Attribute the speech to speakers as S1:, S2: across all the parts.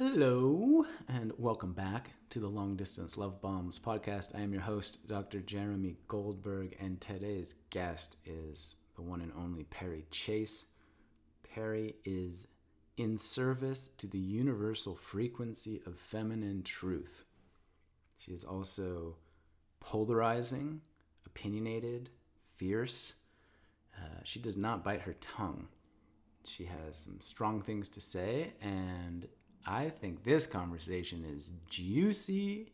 S1: Hello, and welcome back to the Long Distance Love Bombs podcast. I am your host, Dr. Jeremy Goldberg, and today's guest is the one and only Perri Chase. Perri is in service to the universal frequency of feminine truth. She is also polarizing, opinionated, fierce. She does not bite her tongue. She has some strong things to say, and I think this conversation is juicy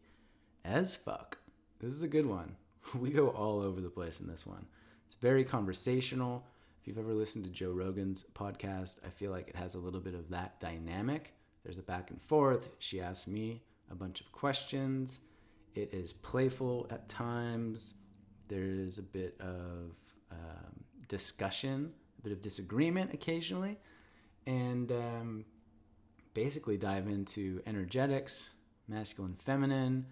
S1: as fuck. This is a good one. We go all over the place in this one. It's very conversational. If you've ever listened to Joe Rogan's podcast, I feel like it has a little bit of that dynamic. There's a back and forth. She asks me a bunch of questions. It is playful at times. There's a bit of discussion, a bit of disagreement occasionally. And basically dive into energetics, masculine, feminine,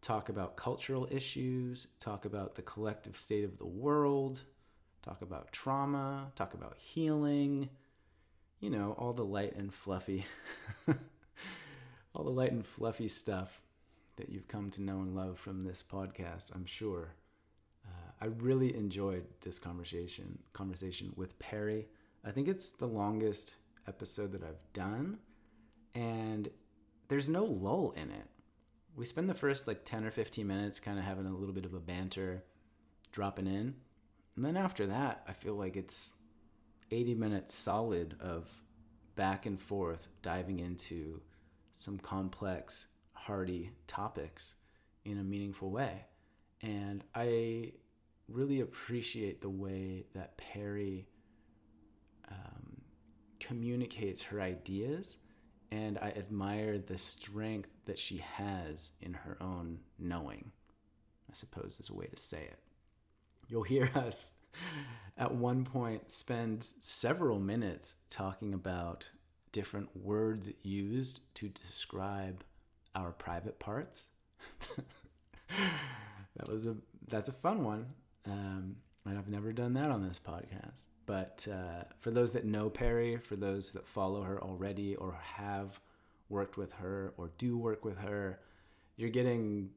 S1: talk about cultural issues, talk about the collective state of the world, talk about trauma, talk about healing, you know, all the light and fluffy, all the light and fluffy stuff that you've come to know and love from this podcast, I'm sure. I really enjoyed this conversation with Perri. I think it's the longest episode that I've done, and there's no lull in it. We spend the first 10 or 15 minutes kind of having a little bit of a banter, dropping in, and then after that I feel like it's 80 minutes solid of back and forth diving into some complex, hearty topics in a meaningful way. And I really appreciate the way that Perri communicates her ideas, and I admire the strength that she has in her own knowing, I suppose is a way to say it. You'll hear us at one point spend several minutes talking about different words used to describe our private parts. That's a fun one. And I've never done that on this podcast. But for those that know Perri, for those that follow her already or have worked with her or do work with her, you're getting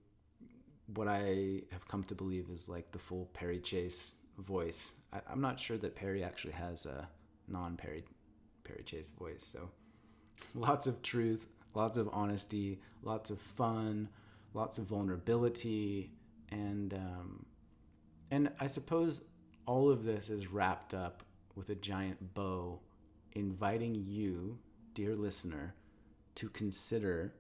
S1: what I have come to believe is like the full Perri Chase voice. I'm not sure that Perri actually has a non-Perri Chase voice. So lots of truth, lots of honesty, lots of fun, lots of vulnerability, and I suppose all of this is wrapped up with a giant bow, inviting you, dear listener, to consider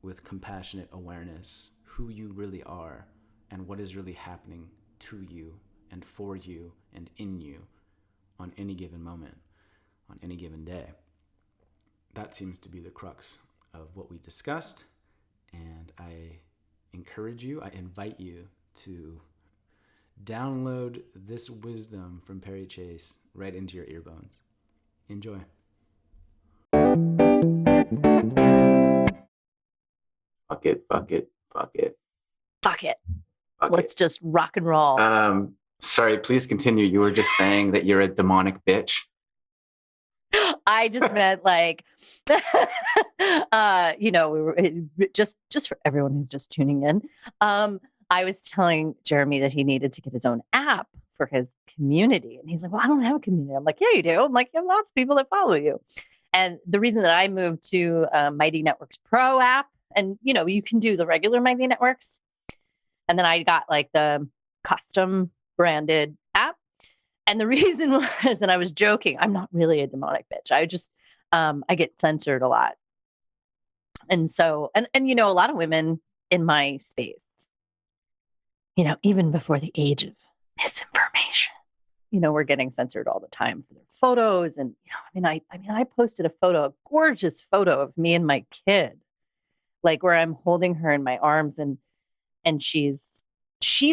S1: with compassionate awareness who you really are and what is really happening to you and for you and in you on any given moment, on any given day. That seems to be the crux of what we discussed, and I encourage you, I invite you to download this wisdom from Perri Chase right into your earbuds. Enjoy. Fuck it.
S2: Fuck it. Let's just rock and roll.
S1: Sorry, please continue. You were just saying that you're a demonic bitch.
S2: I just meant we were just for everyone who's just tuning in. I was telling Jeremy that he needed to get his own app for his community. And he's like, well, I don't have a community. I'm like, yeah, you do. I'm like, you have lots of people that follow you. And the reason that I moved to Mighty Networks Pro app, and, you can do the regular Mighty Networks. And then I got the custom branded app. And the reason was, and I was joking, I'm not really a demonic bitch. I just, I get censored a lot. And so, and a lot of women in my space, even before the age of misinformation, we're getting censored all the time for their photos. And, I posted a gorgeous photo of me and my kid, where I'm holding her in my arms and she's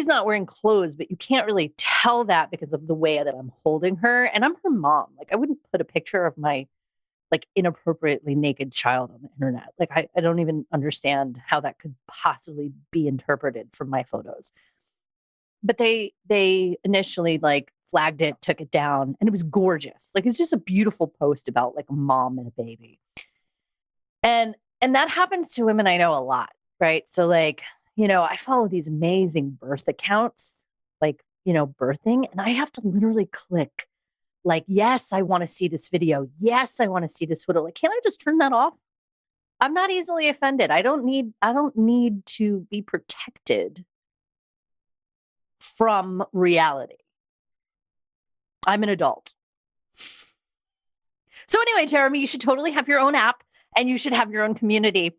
S2: not wearing clothes, but you can't really tell that because of the way that I'm holding her. And I'm her mom. I wouldn't put a picture of my inappropriately naked child on the internet. I don't even understand how that could possibly be interpreted from my photos. But they initially flagged it, took it down, and it was gorgeous. It's just a beautiful post about a mom and a baby. And And that happens to women I know a lot, right? So like, I follow these amazing birth accounts, like, birthing, and I have to literally click like, yes, I want to see this video. Yes, I want to see this photo. Like, can't I just turn that off? I'm not easily offended. I don't need to be protected from reality. I'm an adult. So anyway, Jeremy, you should totally have your own app and you should have your own community.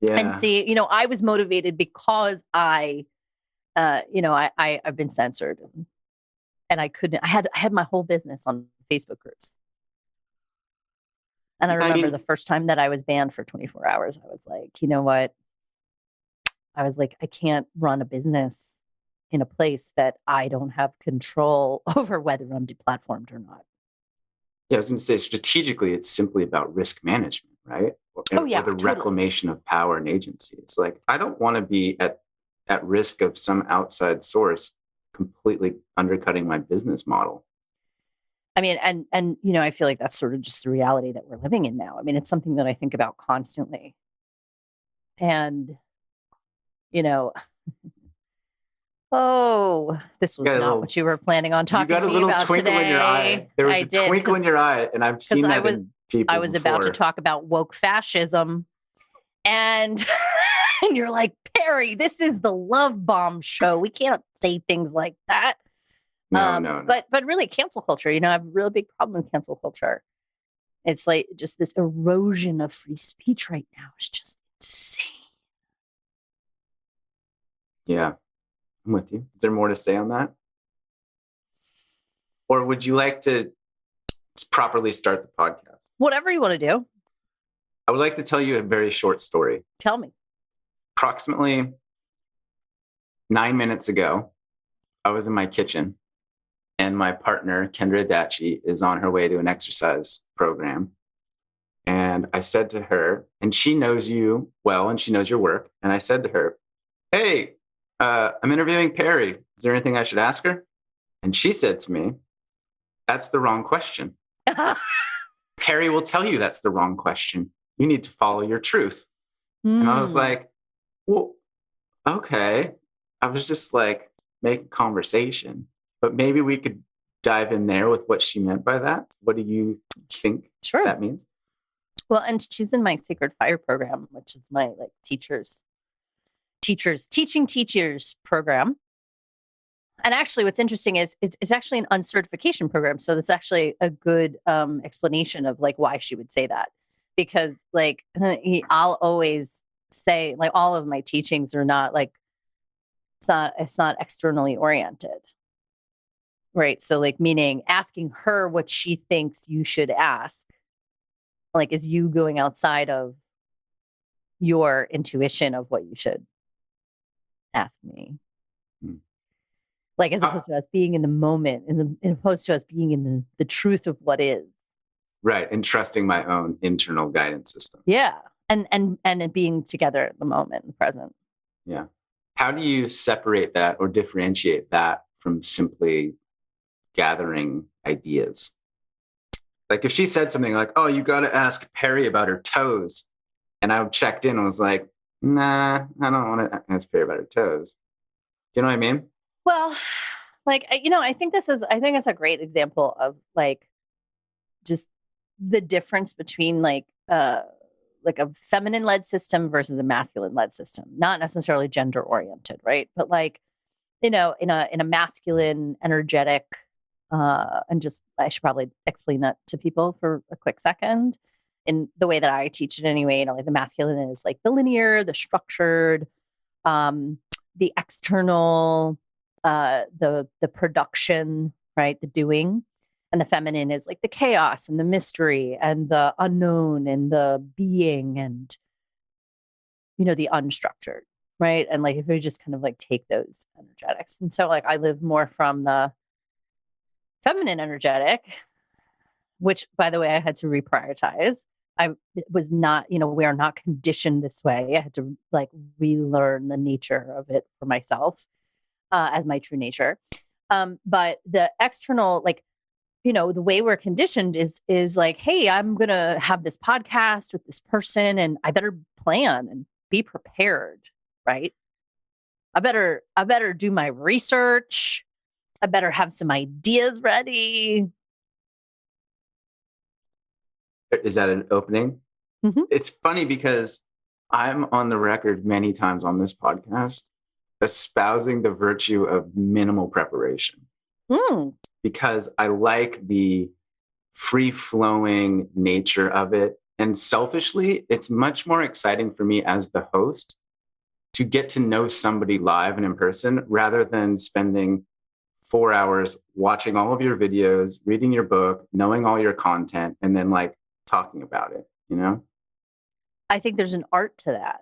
S1: Yeah.
S2: And see, I was motivated because I've been censored and I had my whole business on Facebook groups. And I remember the first time that I was banned for 24 hours, I was like, you know what? I was like, I can't run a business in a place that I don't have control over whether I'm deplatformed or not.
S1: Yeah, I was going to say, strategically, it's simply about risk management, right? Or the totally. Reclamation of power and agency. It's like, I don't want to be at risk of some outside source completely undercutting my business model.
S2: I mean, and I feel like that's sort of just the reality that we're living in now. I mean, it's something that I think about constantly. And, this was not what you were planning on talking to me about today.
S1: You got a little twinkle in your eye. There was a twinkle in your eye, and I've seen that in people
S2: I was about to talk about woke fascism, and and you're like, Perri, this is the love bomb show. We can't say things like that.
S1: No.
S2: But really, cancel culture. I have a really big problem with cancel culture. It's like just this erosion of free speech right now is just insane.
S1: Yeah, I'm with you. Is there more to say on that? Or would you like to properly start the podcast?
S2: Whatever you want to do.
S1: I would like to tell you a very short story.
S2: Tell me.
S1: Approximately 9 minutes ago, I was in my kitchen. And my partner, Kendra Adachi, is on her way to an exercise program. And I said to her, and she knows you well, and she knows your work. And I said to her, hey, I'm interviewing Perri. Is there anything I should ask her? And she said to me, that's the wrong question. Perri will tell you that's the wrong question. You need to follow your truth. And I was like, well, okay. I was just like making conversation. But maybe we could dive in there with what she meant by that. What do you think that means?
S2: Well, and she's in my Sacred Fire program, which is my teaching teachers program. And actually, what's interesting is it's actually an uncertification program. So that's actually a good explanation of like why she would say that. Because like I'll always say like all of my teachings are not like it's not externally oriented. Right. So like meaning asking her what she thinks you should ask, like is you going outside of your intuition of what you should ask me. Like as opposed to us being in the moment and opposed to us being in the truth of what is.
S1: Right. And trusting my own internal guidance system.
S2: Yeah. And it being together at the moment and present.
S1: Yeah. How do you separate that or differentiate that from simply gathering ideas? Like if she said something like, oh, you got to ask Perri about her toes. And I checked in and was like, nah, I don't want to ask Perri about her toes. Do you know what I mean?
S2: Well, like, I think it's a great example of like, just the difference between like a feminine led system versus a masculine led system, not necessarily gender oriented. Right. But like, in a masculine, energetic, and just, I should probably explain that to people for a quick second in the way that I teach it anyway. Like the masculine is like the linear, the structured, the external, the production, right? The doing. And the feminine is like the chaos and the mystery and the unknown and the being and, the unstructured. Right. And like, if we just kind of like take those energetics. And so like, I live more from the feminine energetic, which by the way, I had to reprioritize. I was not, we are not conditioned this way. I had to like relearn the nature of it for myself as my true nature. But the external, like the way we're conditioned is like, hey, I'm going to have this podcast with this person and I better plan and be prepared, right? I better do my research. I better have some ideas ready.
S1: Is that an opening?
S2: Mm-hmm.
S1: It's funny because I'm on the record many times on this podcast espousing the virtue of minimal preparation. Because I like the free-flowing nature of it. And selfishly, it's much more exciting for me as the host to get to know somebody live and in person rather than spending 4 hours watching all of your videos, reading your book, knowing all your content, and then like talking about it,
S2: I think there's an art to that.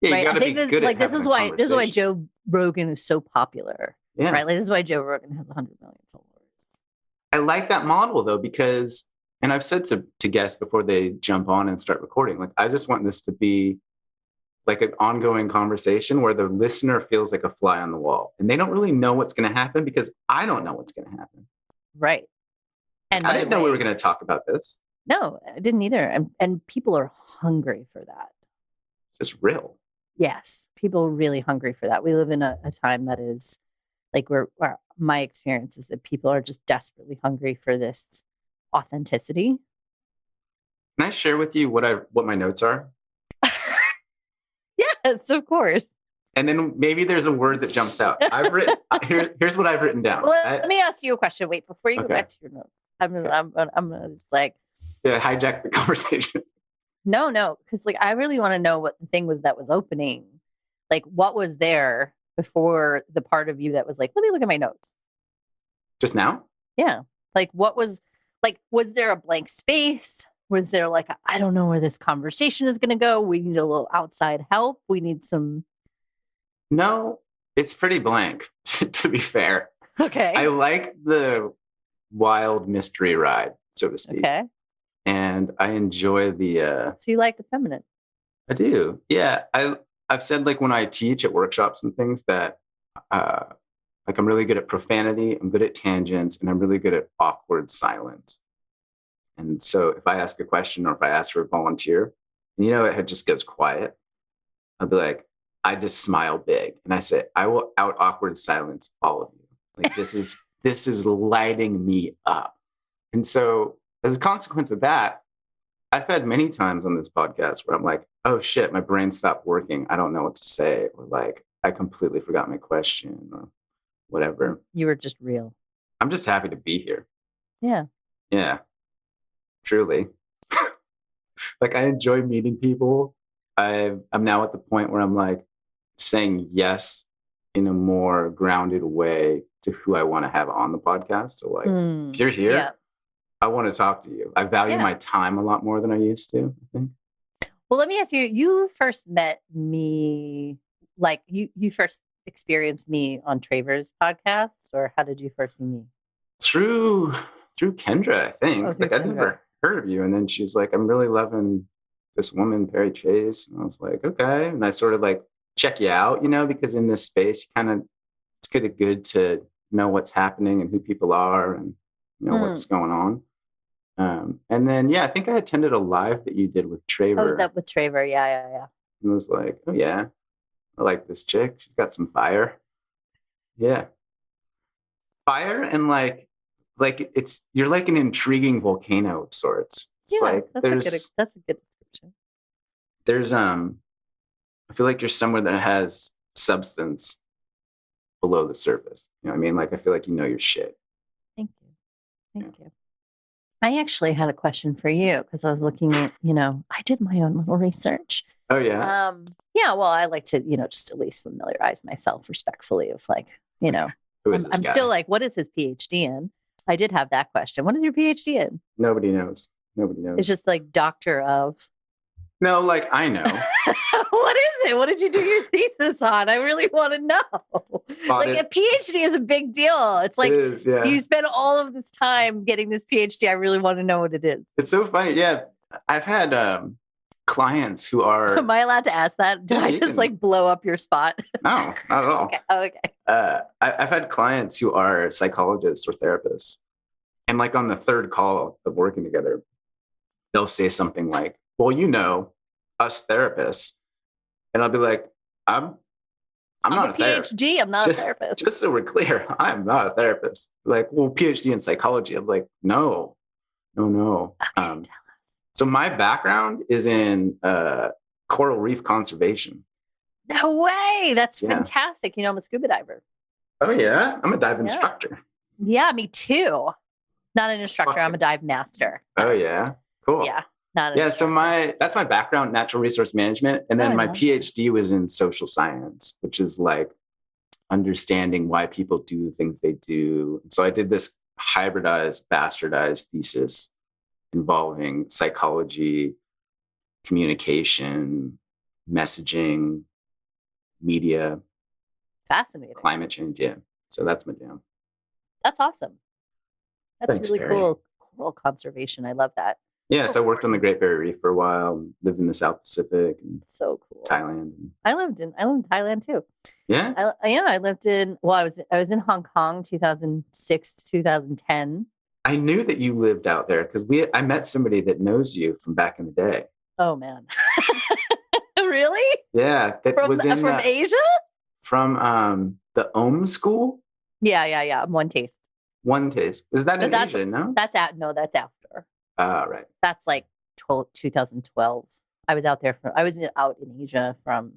S1: Yeah,
S2: right?
S1: You gotta be good at
S2: this is why Joe Rogan is so popular.
S1: Yeah.
S2: Right. Like this is why Joe Rogan has 100 million followers.
S1: I like that model though, because, and I've said to guests before they jump on and start recording, like, I just want this to be like an ongoing conversation where the listener feels like a fly on the wall and they don't really know what's going to happen because I don't know what's going to happen.
S2: Right. And
S1: I didn't know we were going to talk about this.
S2: No, I didn't either. And people are hungry for that.
S1: Just real.
S2: Yes. People are really hungry for that. We live in a time that is like my experience is that people are just desperately hungry for this authenticity.
S1: Can I share with you what my notes are?
S2: Yes, of course. And
S1: then maybe there's a word that jumps out. I've written here's what I've written down.
S2: Well, let me ask you a question. Wait, before you go back to your notes, I'm gonna just like
S1: hijack the conversation.
S2: No, because like I really want to know what the thing was that was opening. Like what was there before the part of you that was like, let me look at my notes.
S1: Just now?
S2: Yeah. Like what was there a blank space? Was there like, I don't know where this conversation is going to go. We need a little outside help. We need some.
S1: No, it's pretty blank, to be fair.
S2: Okay.
S1: I like the wild mystery ride, so to speak. Okay. And I enjoy the...
S2: So you like the feminine?
S1: I do. Yeah. I've said like when I teach at workshops and things that like I'm really good at profanity, I'm good at tangents, and I'm really good at awkward silence. And so if I ask a question or if I ask for a volunteer, and it just goes quiet, I'll be like, I just smile big and I say, I will out awkward silence all of you. Like this is lighting me up. And so as a consequence of that, I've had many times on this podcast where I'm like, oh shit, my brain stopped working. I don't know what to say. Or like, I completely forgot my question or whatever.
S2: You were just real.
S1: I'm just happy to be here.
S2: Yeah.
S1: Yeah. Truly. Like I enjoy meeting people. I'm now at the point where I'm like saying yes in a more grounded way to who I want to have on the podcast. So like, if you're here, yeah. I want to talk to you. I value my time a lot more than I used to, I think.
S2: Well, let me ask you, you first met me, like you first experienced me on Traver's podcast, or how did you first see me?
S1: Through Kendra, I think. Like I'd never heard of you. And then she's like, I'm really loving this woman, Perri Chase. And I was like, okay. And I sort of like check you out, because in this space, it's good to know what's happening and who people are and what's going on. And then, I think I attended a live that you did with Traver.
S2: Oh, that with Traver. Yeah.
S1: And I was like, oh yeah, I like this chick. She's got some fire. Yeah. Fire and like you're like an intriguing volcano of sorts. It's like
S2: that's a good description.
S1: There's I feel like you're somewhere that has substance below the surface. You know what I mean? Like I feel like you know your shit.
S2: Thank you. I actually had a question for you because I was looking at, I did my own little research.
S1: Oh yeah.
S2: Well, I like to, just at least familiarize myself respectfully of like,
S1: Who is this
S2: I'm
S1: guy?
S2: still like, what is his PhD in? I did have that question. What is your PhD in?
S1: Nobody knows.
S2: It's just like doctor of.
S1: No, like I know.
S2: What is it? What did you do your thesis on? I really want to know. Like a PhD is a big deal. It's like you spend all of this time getting this PhD. I really want to know what it is.
S1: It's so funny. Yeah. I've had clients who are...
S2: Am I allowed to ask that? Did I just like blow up your spot?
S1: No, not at all.
S2: Okay.
S1: I've had clients who are psychologists or therapists. And like on the third call of working together, they'll say something like, well, you know, us therapists. And I'll be like, I'm not
S2: a
S1: a therapist.
S2: PhD. I'm not a therapist.
S1: Just so we're clear, I'm not a therapist. Like, well, PhD in psychology. I'm like, no.
S2: Okay,
S1: So my background is in coral reef conservation.
S2: no way. That's fantastic. You know, I'm a scuba diver.
S1: Oh, yeah? I'm a dive instructor.
S2: Yeah, me too. Not an instructor. I'm a dive master.
S1: Oh, yeah? Cool.
S2: Yeah. Not an instructor.
S1: So that's my background, natural resource management. And then my PhD was in social science, which is like understanding why people do the things they do. So I did this hybridized, bastardized thesis involving psychology, communication, messaging, media.
S2: Fascinating.
S1: Climate change. Yeah. So that's my jam.
S2: That's awesome. That's
S1: Thanks,
S2: really
S1: Perri.
S2: cool. Coral conservation. I love that.
S1: Yeah. So I worked on the Great Barrier Reef for a while, lived in the South Pacific and
S2: so cool.
S1: Thailand.
S2: I lived in Thailand too.
S1: Yeah.
S2: I lived in, well, I was in Hong Kong, 2006 to 2010.
S1: I knew that you lived out there because I met somebody that knows you from back in the day.
S2: Oh man. Really?
S1: Yeah. That
S2: from
S1: was in
S2: from Asia?
S1: From the Ohm school?
S2: Yeah. One Taste.
S1: One Taste. Is that in Asia, no?
S2: That's after.
S1: Right.
S2: That's like 2012. I was out in Asia from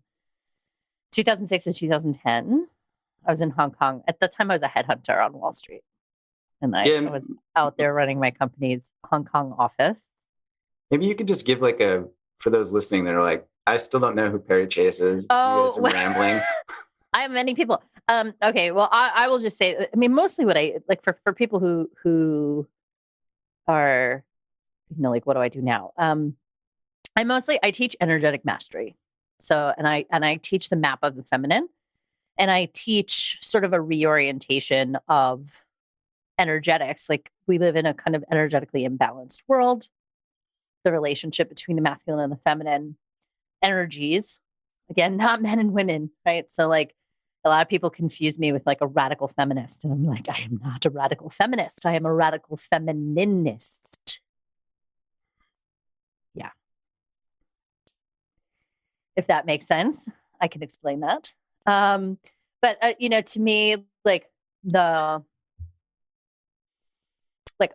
S2: 2006 to 2010. I was in Hong Kong. At the time, I was a headhunter on Wall Street. And I was out there running my company's Hong Kong office.
S1: Maybe you could just give for those listening that are like, I still don't know who Perri Chase is.
S2: Oh,
S1: you guys are rambling.
S2: I have many people. Okay, well, I will just say, I mean, mostly what I like for people who are, like, what do I do now? I teach energetic mastery. So, and I teach the map of the feminine, and I teach sort of a reorientation of energetics. Like, we live in a kind of energetically imbalanced world. The relationship between the masculine and the feminine energies, again, not men and women, right? So like a lot of people confuse me with like a radical feminist, and I'm like, I am not a radical feminist. I am a radical femininist. Yeah. If that makes sense, I can explain that. But to me, like the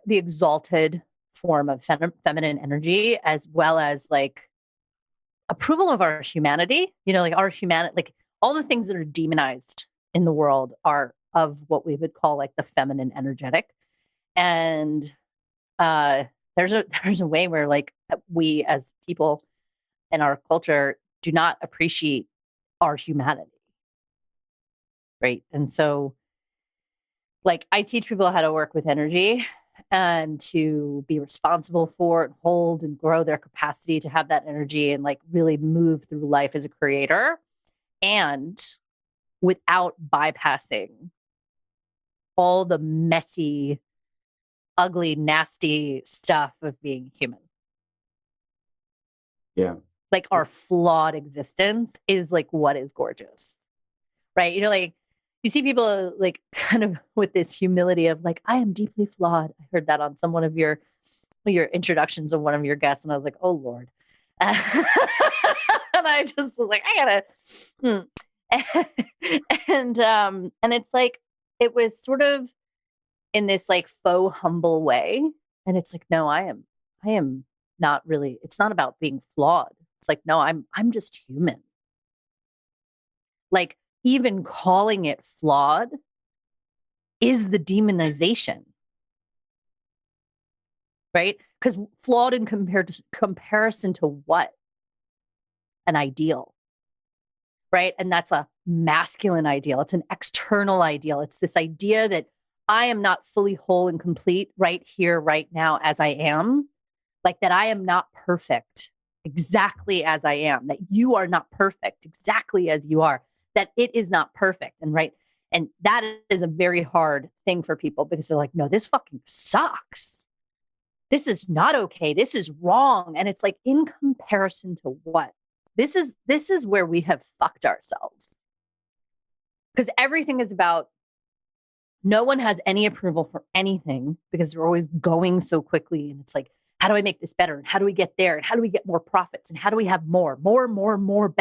S2: exalted form of feminine energy, as well as like approval of our humanity, like our humanity, like all the things that are demonized in the world are of what we would call like the feminine energetic. And there's a way where like we as people in our culture do not appreciate our humanity. Right. And so like I teach people how to work with energy and to be responsible for and hold and grow their capacity to have that energy and like really move through life as a creator, and without bypassing all the messy, ugly, nasty stuff of being human.
S1: Yeah.
S2: Like our flawed existence is like what is gorgeous, right? Like you see people like kind of with this humility of like, I am deeply flawed. I heard that on one of your introductions of one of your guests, and I was like, oh Lord. And I just was like, I gotta. And it's like, it was sort of in this like faux humble way. And it's like, no, I am not really, it's not about being flawed. It's like, no, I'm just human. Like, even calling it flawed is the demonization, right? Because flawed in comparison to what? An ideal, right? And that's a masculine ideal. It's an external ideal. It's this idea that I am not fully whole and complete right here, right now, as I am. Like that I am not perfect exactly as I am, that you are not perfect exactly as you are, that it is not perfect. And right. And that is a very hard thing for people because they're like, no, this fucking sucks. This is not okay. This is wrong. And it's like, in comparison to what? This is where we have fucked ourselves. Because everything is about No one has any approval for anything because they're always going so quickly. And it's like, how do I make this better? And how do we get there? And how do we get more profits? And how do we have more, better, more?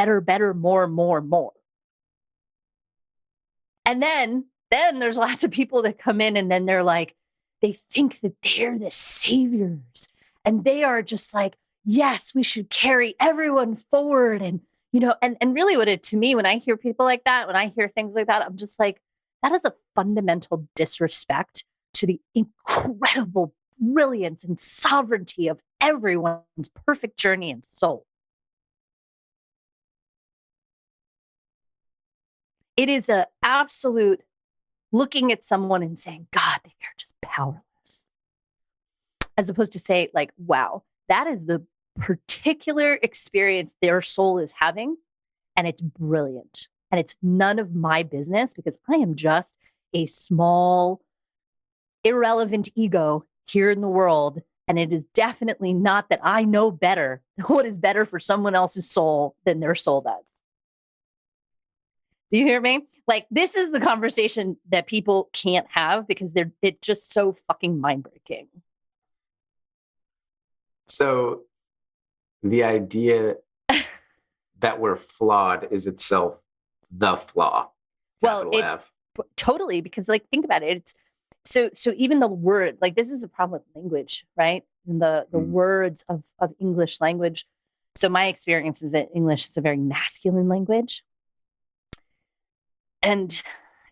S2: And then there's lots of people that come in and then they're like, they think that they're the saviors. And they are just like, yes, we should carry everyone forward. And, and really what it, to me, when I hear people like that, when I hear things like that, I'm just like, that is a fundamental disrespect to the incredible brilliance and sovereignty of everyone's perfect journey and soul. It is an absolute looking at someone and saying, God, they are just powerless. As opposed to say, like, wow, that is the particular experience their soul is having. And it's brilliant. And it's none of my business because I am just a small, irrelevant ego here in the world. And it is definitely not that I know better what is better for someone else's soul than their soul does. Do you hear me? Like, this is the conversation that people can't have because it's just so fucking mind-breaking.
S1: So the idea that we're flawed is itself the flaw.
S2: Well,
S1: F.
S2: Totally, because like, think about it. It's so even the word, like this is a problem with language, right? And the words of English language. So my experience is that English is a very masculine language. And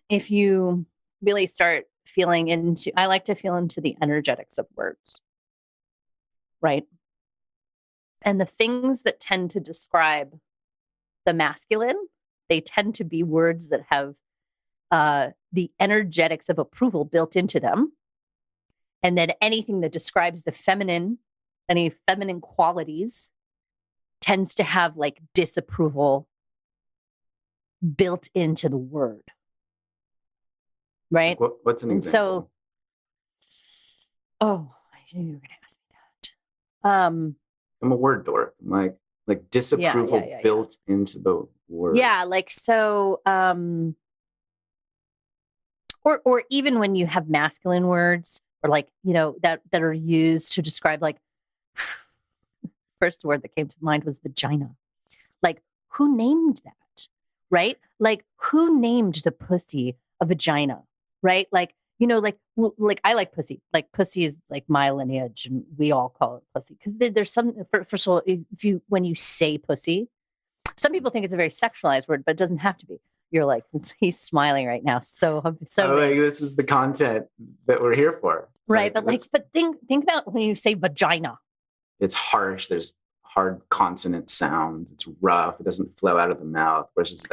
S2: if you really start feeling into, I like to feel into the energetics of words, right? And the things that tend to describe the masculine, they tend to be words that have the energetics of approval built into them. And then anything that describes the feminine, any feminine qualities, tends to have like disapproval built into the word. Right?
S1: What's an example?
S2: So, I knew you were going to ask me that.
S1: I'm a word dork. I'm like disapproval built into the word.
S2: Yeah, like so, or even when you have masculine words or like, that are used to describe like, first word that came to mind was vagina. Like, who named that? Right? Like, who named the pussy a vagina? Right? Like, like I like pussy. Like, pussy is like my lineage, and we all call it pussy because there's some. First of all, when you say pussy, some people think it's a very sexualized word, but it doesn't have to be. You're like, he's smiling right now. So like,
S1: this is the content that we're here for,
S2: right? But think about when you say vagina.
S1: It's harsh. There's hard consonant sounds. It's rough. It doesn't flow out of the mouth. Versus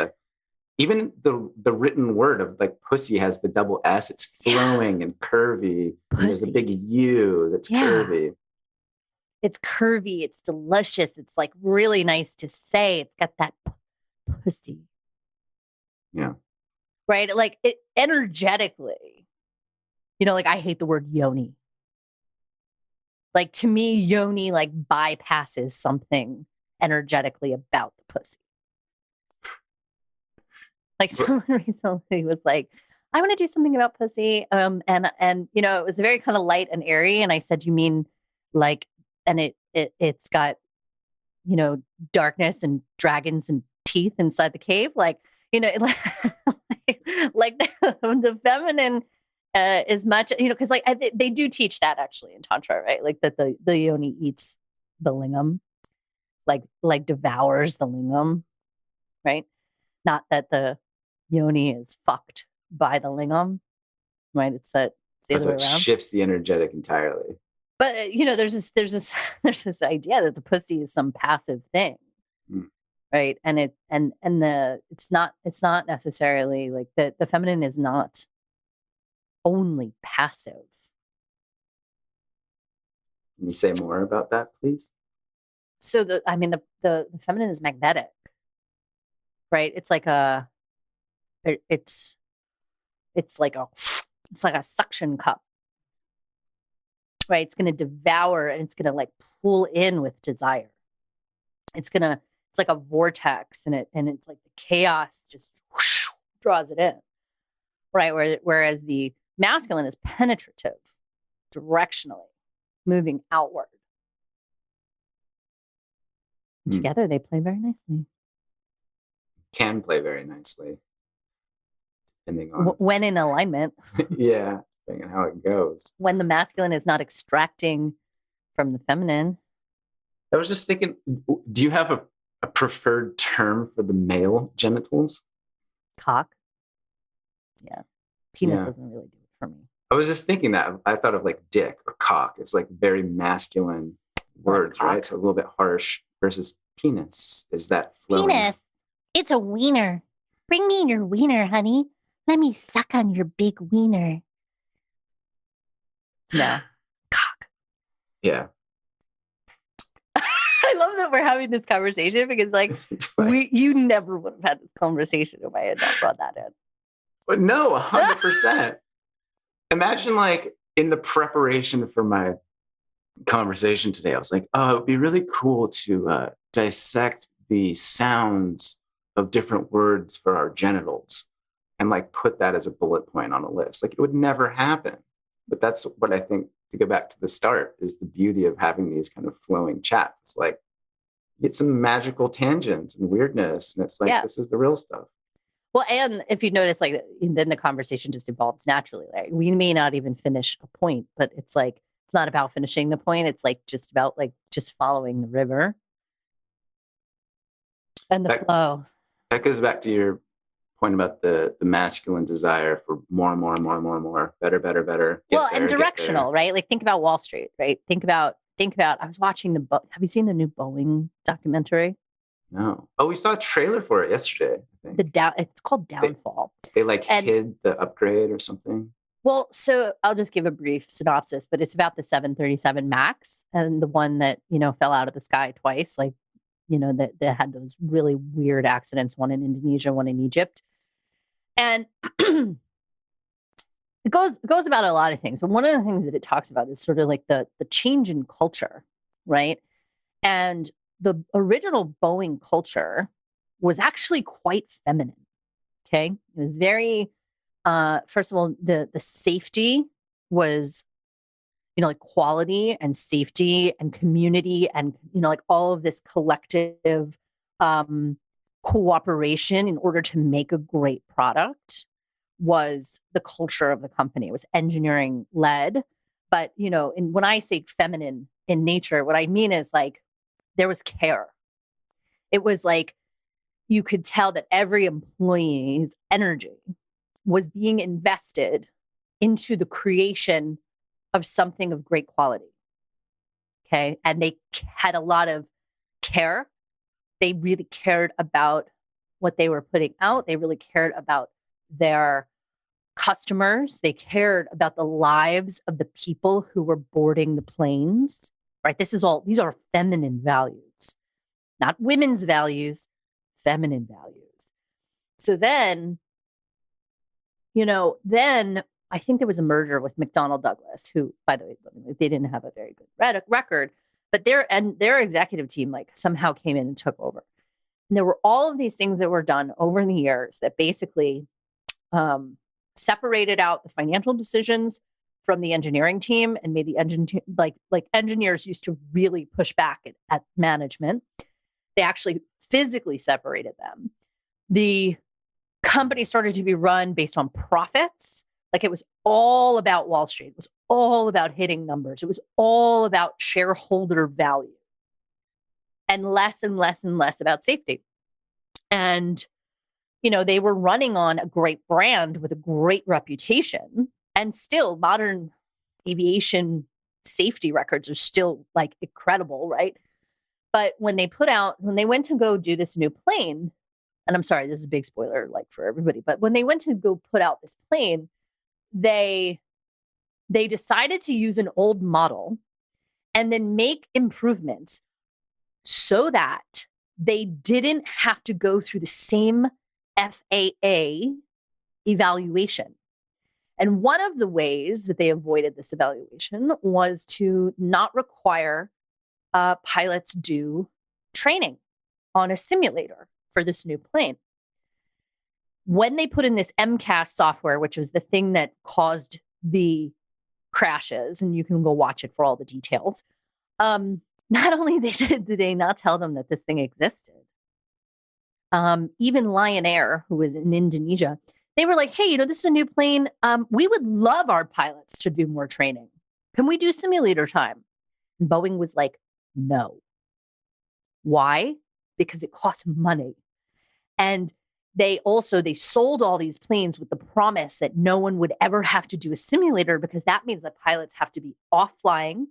S1: even the written word of like pussy has the double S. It's flowing and curvy. And there's a big U that's curvy.
S2: It's curvy. It's delicious. It's like really nice to say. It's got that pussy.
S1: Yeah.
S2: Right. Like it energetically, like I hate the word yoni. Like to me, yoni like bypasses something energetically about the pussy. Like someone recently was like, I want to do something about pussy. And it was very kind of light and airy. And I said, you mean like, and it's got, darkness and dragons and teeth inside the cave. Like, like the feminine is much, because like they do teach that actually in Tantra, right? Like that the yoni eats the lingam, like devours the lingam, right? Not that the yoni is fucked by the lingam, right? It's the other way around.
S1: Shifts the energetic entirely.
S2: But there's this idea that the pussy is some passive thing. Right. And it's not necessarily like the feminine is not only passive.
S1: Can you say more about that, please?
S2: So the feminine is magnetic, right? It's like it's like a suction cup, right? It's going to devour and it's going to like pull in with desire. It's like a vortex and it's like the chaos just whoosh, draws it in, right? Whereas the Masculine is penetrative, directionally, moving outward. Together, they play very nicely.
S1: Can play very nicely. Depending on
S2: when in alignment.
S1: Yeah, depending on how it goes.
S2: When the masculine is not extracting from the feminine.
S1: I was just thinking, do you have a preferred term for the male genitals?
S2: Cock. Yeah. Penis doesn't really do it for me.
S1: I was just thinking that. I thought of like dick or cock. It's like very masculine words, right? So a little bit harsh versus penis. Is that flowing?
S3: Penis. It's a wiener. Bring me your wiener, honey. Let me suck on your big wiener.
S2: No.
S3: Cock.
S1: Yeah.
S2: I love that we're having this conversation because like you never would have had this conversation if I had not brought that in.
S1: But no, 100%. Imagine like in the preparation for my conversation today, I was like, oh, it would be really cool to dissect the sounds of different words for our genitals and like put that as a bullet point on a list. Like it would never happen. But that's what I think, to go back to the start, is the beauty of having these kind of flowing chats. It's like you get some magical tangents and weirdness. And it's like, This is the real stuff.
S2: Well, and if you notice, like then the conversation just evolves naturally. Like we may not even finish a point, but it's like, it's not about finishing the point. It's like just about like just following the river and the flow.
S1: That goes back to your point about the masculine desire for more and more and more and more and more, better.
S2: Well, and directional, right? Like think about Wall Street, right? Think about, I was watching have you seen the new Boeing documentary?
S1: No. Oh, we saw a trailer for it yesterday, I think.
S2: It's called Downfall.
S1: They hid the upgrade or something.
S2: Well, so I'll just give a brief synopsis, but it's about the 737 MAX and the one that, fell out of the sky twice. Like, that had those really weird accidents, one in Indonesia, one in Egypt. And it goes about a lot of things. But one of the things that it talks about is sort of like the change in culture, right? And the original Boeing culture was actually quite feminine. Okay. It was very, first of all, the safety was, like quality and safety and community and, like all of this collective cooperation in order to make a great product was the culture of the company. It was engineering led. But, when I say feminine in nature, what I mean is like, there was care. It was like, you could tell that every employee's energy was being invested into the creation of something of great quality. Okay. And they had a lot of care. They really cared about what they were putting out. They really cared about their customers. They cared about the lives of the people who were boarding the planes, right? These are feminine values, not women's values, feminine values. So then, I think there was a merger with McDonnell Douglas, who, by the way, they didn't have a very good record, but their executive team like somehow came in and took over. And there were all of these things that were done over the years that basically separated out the financial decisions from the engineering team and made the engineers used to really push back at management. They actually physically separated them. The company started to be run based on profits. Like it was all about Wall Street. It was all about hitting numbers. It was all about shareholder value and less about safety. And, they were running on a great brand with a great reputation, and still modern aviation safety records are still like incredible, right? But when they went to go do this new plane, and I'm sorry, this is a big spoiler like for everybody, but when they went to go put out this plane, they decided to use an old model and then make improvements so that they didn't have to go through the same FAA evaluation. And one of the ways that they avoided this evaluation was to not require pilots do training on a simulator for this new plane. When they put in this MCAS software, which was the thing that caused the crashes, and you can go watch it for all the details. Not only did they not tell them that this thing existed, even Lion Air, who was in Indonesia, they were like, hey, this is a new plane. We would love our pilots to do more training. Can we do simulator time? And Boeing was like, no. Why? Because it costs money. And they sold all these planes with the promise that no one would ever have to do a simulator, because that means that pilots have to be off flying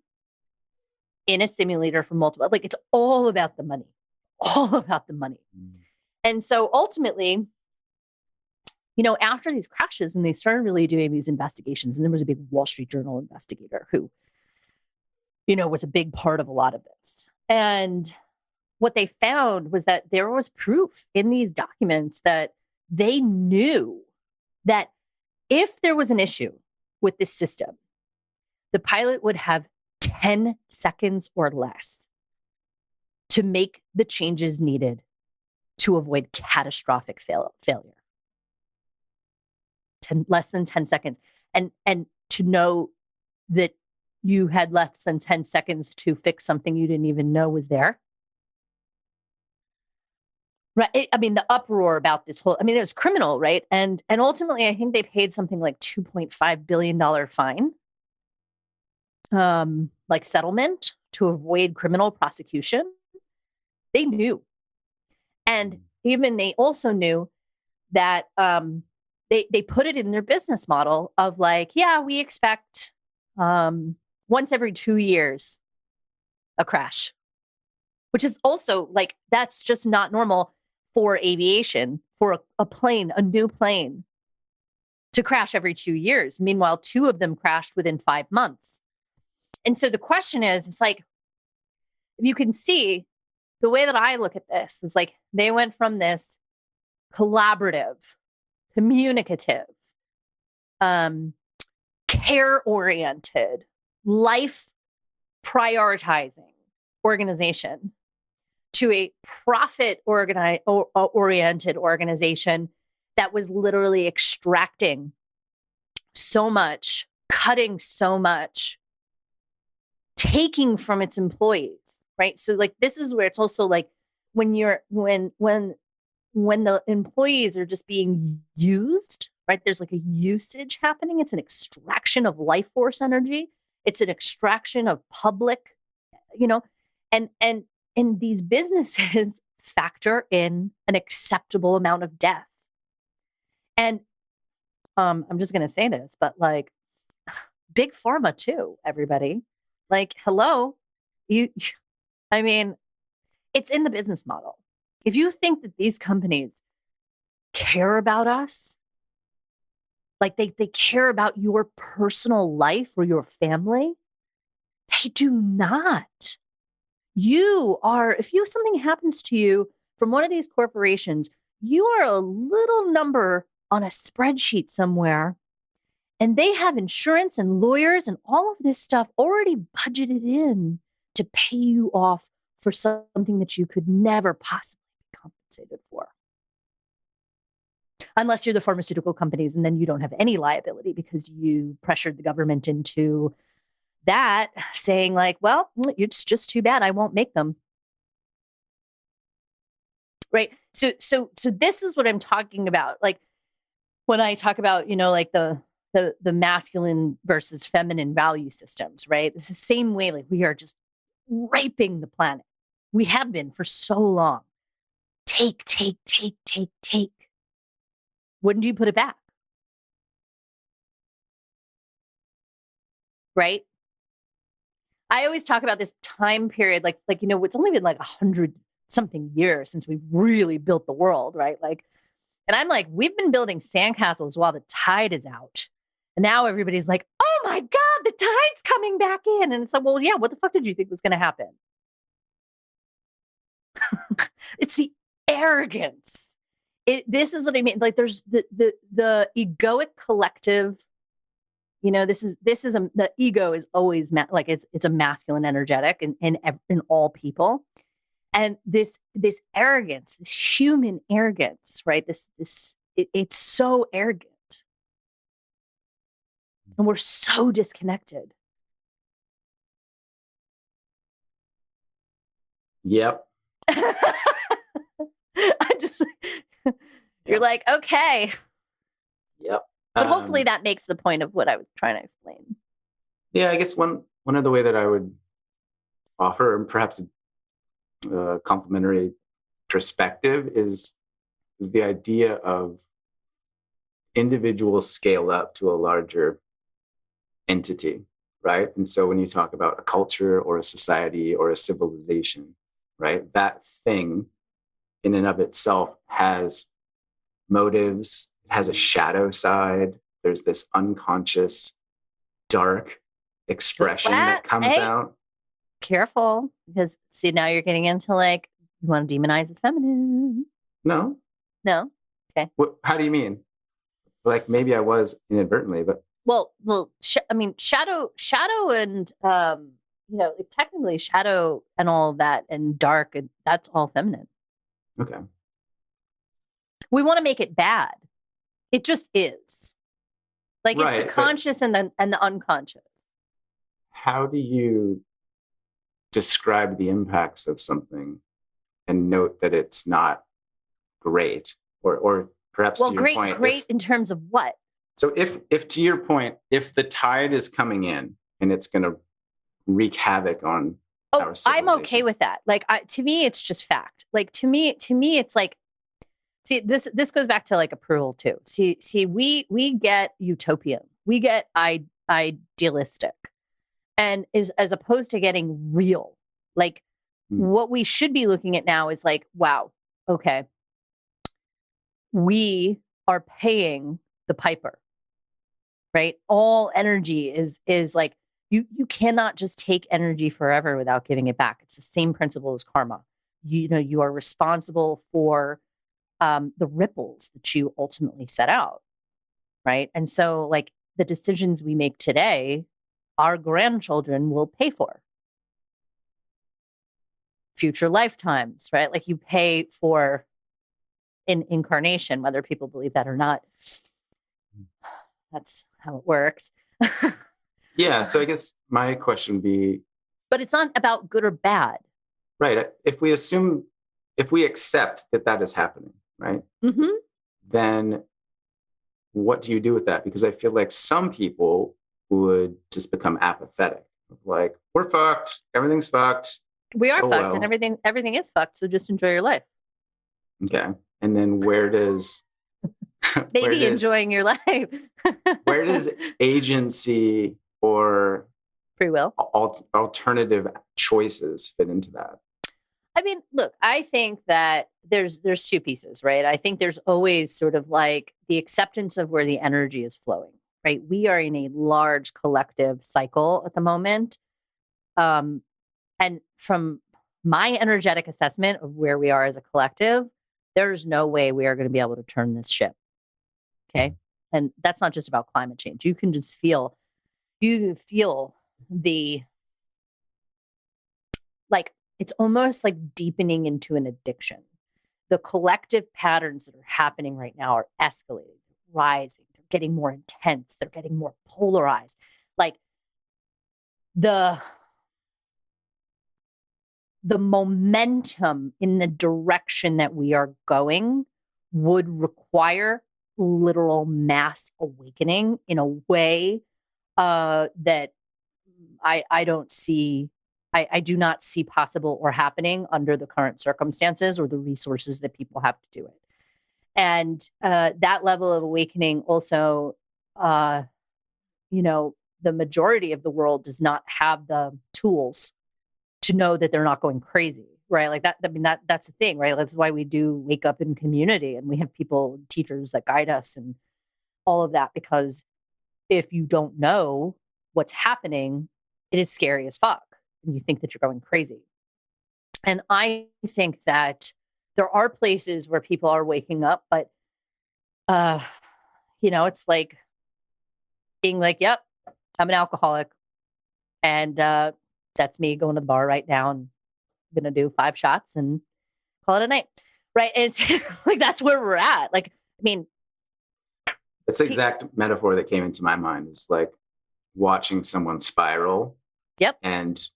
S2: in a simulator for multiple, it's all about the money, all about the money. And so ultimately, after these crashes, and they started really doing these investigations, and there was a big Wall Street Journal investigator who, was a big part of a lot of this. And what they found was that there was proof in these documents that they knew that if there was an issue with this system, the pilot would have 10 seconds or less to make the changes needed to avoid catastrophic failure. Less than 10 seconds. And to know that you had less than 10 seconds to fix something you didn't even know was there. Right. The uproar about this whole, it was criminal, right? And ultimately, I think they paid something like $2.5 billion fine, settlement to avoid criminal prosecution. They knew. And even they also knew that they put it in their business model of we expect once every 2 years a crash, which is also that's just not normal for aviation, for a plane, a new plane, to crash every 2 years. Meanwhile, 2 of them crashed within 5 months. And so the question is, it's if you can see, the way that I look at this is they went from this collaborative, communicative, care-oriented, life prioritizing organization to a profit-oriented organization that was literally extracting so much, cutting so much, taking from its employees, right? So this is where it's also when the employees are just being used, right? There's a usage happening. It's an extraction of life force energy. It's an extraction of public, and these businesses factor in an acceptable amount of death. And I'm just going to say this, but big pharma too, everybody, hello, it's in the business model. If you think that these companies care about us, they care about your personal life or your family, they do not. If something happens to you from one of these corporations, you are a little number on a spreadsheet somewhere, and they have insurance and lawyers and all of this stuff already budgeted in to pay you off for something that you could never possibly be compensated for. Unless you're the pharmaceutical companies, and then you don't have any liability because you pressured the government into that, saying well, it's just too bad, I won't make them. Right. So this is what I'm talking about. When I talk about, the masculine versus feminine value systems, right? It's the same way, we are just raping the planet. We have been for so long. Take. Wouldn't you put it back? Right? I always talk about this time period, it's only been 100 something years since we've really built the world, right? And I'm we've been building sandcastles while the tide is out. And now everybody's oh my God, the tide's coming back in. And it's well, yeah, what the fuck did you think was going to happen? It's the arrogance. This is what I mean. There's the egoic collective. The ego is always it's a masculine energetic in all people, and this arrogance, this human arrogance, right? It's so arrogant. And we're so disconnected.
S1: Yep.
S2: You're like, okay.
S1: Yep.
S2: But hopefully that makes the point of what I was trying to explain.
S1: Yeah, I guess one other way that I would offer, and perhaps a complementary perspective, is the idea of individuals scale up to a larger entity, right? And so when you talk about a culture or a society or a civilization, right, that thing in and of itself has motives, it has a shadow side. There's this unconscious, dark expression that comes out.
S2: Careful, because see, now you're getting into like, you want to demonize the feminine.
S1: No.
S2: Okay.
S1: How do you mean? Like maybe I was inadvertently, but
S2: I mean, shadow and like technically shadow and all of that and dark, and that's all feminine.
S1: Okay.
S2: We want to make it bad. It just is. Like it's the conscious and the unconscious.
S1: How do you describe the impacts of something and note that it's not great, or perhaps to your point,
S2: great in terms of what?
S1: So if to your point, if the tide is coming in and it's going to wreak havoc on our civilization.
S2: I'm okay with that. Like to me, it's just fact. Like to me, it's like, see, this goes back to like approval too. See, we get utopian, we get idealistic, and as opposed to getting real. Like what we should be looking at now is like, wow, okay, we are paying the piper, right? All energy is like, you cannot just take energy forever without giving it back. It's the same principle as karma. You are responsible for the ripples that you ultimately set out, right? And so like the decisions we make today, our grandchildren will pay for. Future lifetimes, right? Like you pay for in incarnation, whether people believe that or not. That's how it works.
S1: Yeah. So I guess my question would be,
S2: but it's not about good or bad.
S1: Right. If we accept that is happening, right?
S2: Mm-hmm.
S1: Then what do you do with that? Because I feel like some people would just become apathetic. Like, we're fucked. Everything's fucked.
S2: We are fucked, and everything is fucked. So just enjoy your life.
S1: Okay. And then where does
S2: enjoying your life?
S1: Where does agency or
S2: free will,
S1: alternative choices fit into that?
S2: I mean, look, I think that there's two pieces, right? I think there's always sort of like the acceptance of where the energy is flowing, right? We are in a large collective cycle at the moment. And from my energetic assessment of where we are as a collective, there's no way we are going to be able to turn this ship. Okay. And that's not just about climate change. You can feel the, like, it's almost like deepening into an addiction. The collective patterns that are happening right now are escalating, rising. They're getting more intense. They're getting more polarized. Like the momentum in the direction that we are going would require literal mass awakening in a way that I don't see. I do not see possible or happening under the current circumstances or the resources that people have to do it. And that level of awakening also, the majority of the world does not have the tools to know that they're not going crazy, right? Like that. I mean, that's the thing, right? That's why we do wake up in community and we have people, teachers that guide us and all of that, because if you don't know what's happening, it is scary as fuck. And you think that you're going crazy. And I think that there are places where people are waking up, but, it's like being like, yep, I'm an alcoholic. And that's me going to the bar right now. And I'm going to do 5 shots and call it a night. Right. And it's like, that's where we're at. Like, I mean,
S1: that's the exact metaphor that came into my mind. Is like, watching someone spiral.
S2: Yep.
S1: And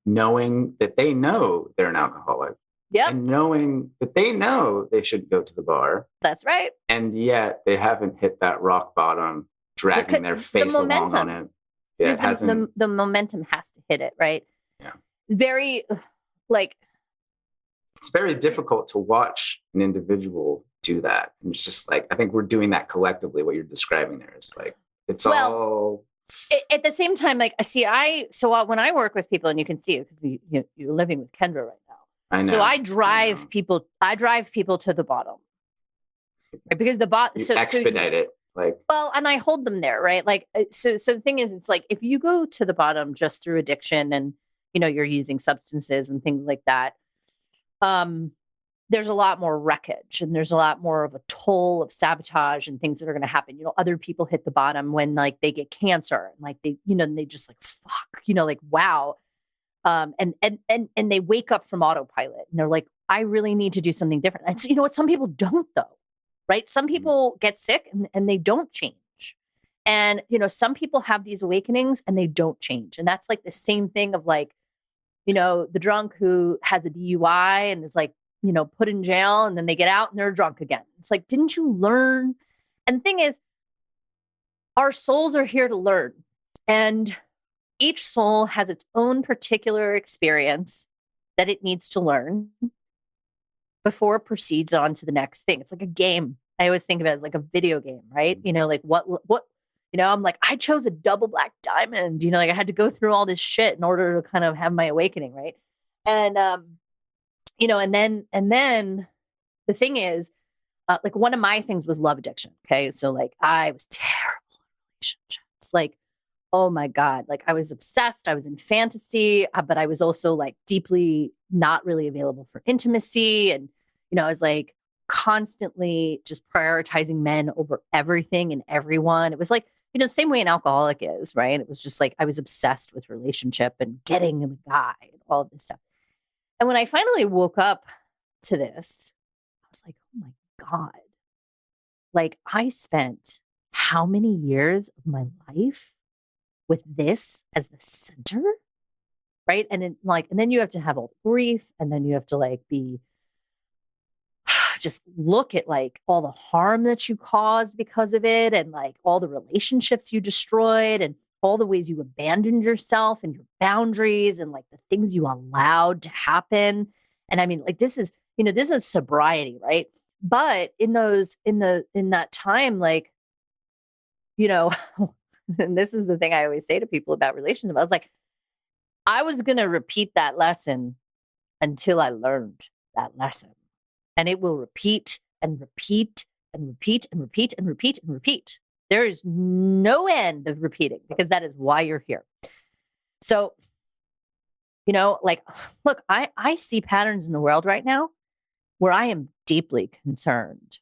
S1: knowing that they know they're an alcoholic.
S2: Yep.
S1: And knowing that they know they should go to the bar.
S2: That's right.
S1: And yet they haven't hit that rock bottom, dragging their face along on it. Yeah, it hasn't.
S2: The momentum has to hit it, right?
S1: Yeah.
S2: Very, like.
S1: It's very difficult to watch an individual do that. And it's just like, I think we're doing that collectively. What you're describing there is like, it's all.
S2: At the same time, like, when I work with people, and you can see it because you're living with Kendra right now.
S1: I know.
S2: So I drive people to the bottom, right? Because the bottom,
S1: expedite it, like.
S2: Well, and I hold them there, right? Like, so the thing is, it's like if you go to the bottom just through addiction, and you're using substances and things like that, there's a lot more wreckage, and there's a lot more of a toll of sabotage and things that are going to happen. Other people hit the bottom when like they get cancer, and like they, and they just like, fuck, like, wow. And they wake up from autopilot, and they're like, I really need to do something different. And so, you know what? Some people don't, though, right? Some people get sick and they don't change. And, some people have these awakenings and they don't change. And that's like the same thing of like, the drunk who has a DUI and is like, put in jail, and then they get out and they're drunk again. It's like, didn't you learn? And the thing is, our souls are here to learn. And each soul has its own particular experience that it needs to learn before it proceeds on to the next thing. It's like a game. I always think of it as like a video game, right? Like what, I'm like, I chose a double black diamond, like I had to go through all this shit in order to kind of have my awakening. Right. And, and then the thing is, like one of my things was love addiction. Okay. So like I was terrible in relationships. Like, oh my God, like I was obsessed. I was in fantasy, but I was also like deeply not really available for intimacy. And, I was like constantly just prioritizing men over everything and everyone. It was like, the same way an alcoholic is, right? It was just like, I was obsessed with relationship and getting the guy and all of this stuff. And when I finally woke up to this, I was like, oh my God, like I spent how many years of my life with this as the center, right? And then you have to have all the grief, and then you have to like just look at like all the harm that you caused because of it, and like all the relationships you destroyed, and all the ways you abandoned yourself and your boundaries, and like the things you allowed to happen. And I mean, like this is sobriety, right? But in that time, like, and this is the thing I always say to people about relationships. I was like, I was going to repeat that lesson until I learned that lesson. And it will repeat and repeat and repeat and repeat and repeat and repeat. There is no end of repeating, because that is why you're here. So, like, look, I see patterns in the world right now where I am deeply concerned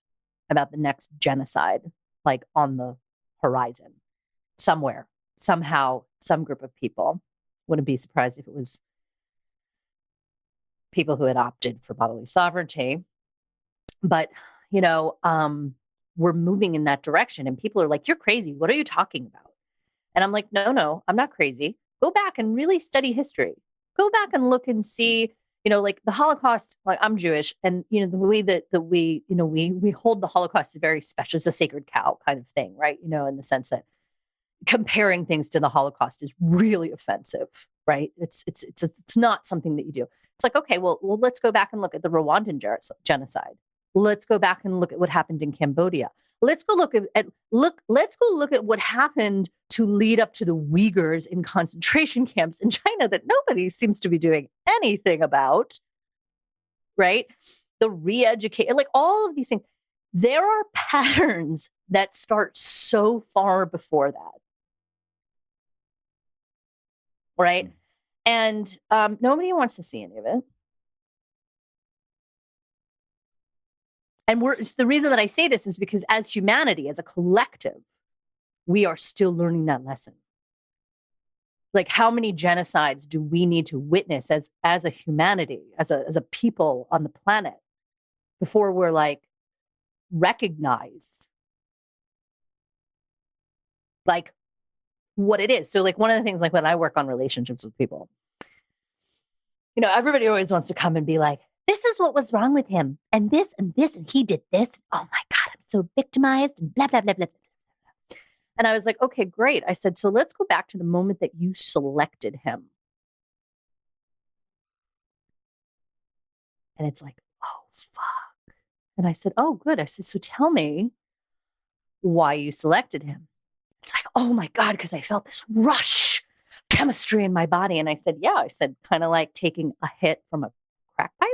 S2: about the next genocide, like on the horizon. Somewhere, somehow, some group of people. Wouldn't be surprised if it was people who had opted for bodily sovereignty. But, we're moving in that direction, and people are like, you're crazy. What are you talking about? And I'm like, no, I'm not crazy. Go back and really study history. Go back and look and see, like the Holocaust. Like I'm Jewish, and, the way that we hold the Holocaust is very special. It's a sacred cow kind of thing, right? In the sense that comparing things to the Holocaust is really offensive, right? It's not something that you do. It's like, okay, well, let's go back and look at the Rwandan genocide. Let's go back and look at what happened in Cambodia. Let's go look at what happened to lead up to the Uyghurs in concentration camps in China that nobody seems to be doing anything about, right? The re-educate, like all of these things. There are patterns that start so far before that. Right. And nobody wants to see any of it. And the reason that I say this is because as humanity, as a collective, we are still learning that lesson. Like, how many genocides do we need to witness as a humanity, as a people on the planet, before we're like recognized? Like, what it is. So like one of the things, like when I work on relationships with people, everybody always wants to come and be like, this is what was wrong with him, and this, and this, and he did this. Oh my God, I'm so victimized, and blah, blah, blah, blah. And I was like, okay, great. I said, so let's go back to the moment that you selected him. And it's like, oh, fuck. And I said, oh, good. I said, so tell me why you selected him. It's like, oh my God, because I felt this rush chemistry in my body. And I said, yeah, I said, kind of like taking a hit from a crack pipe.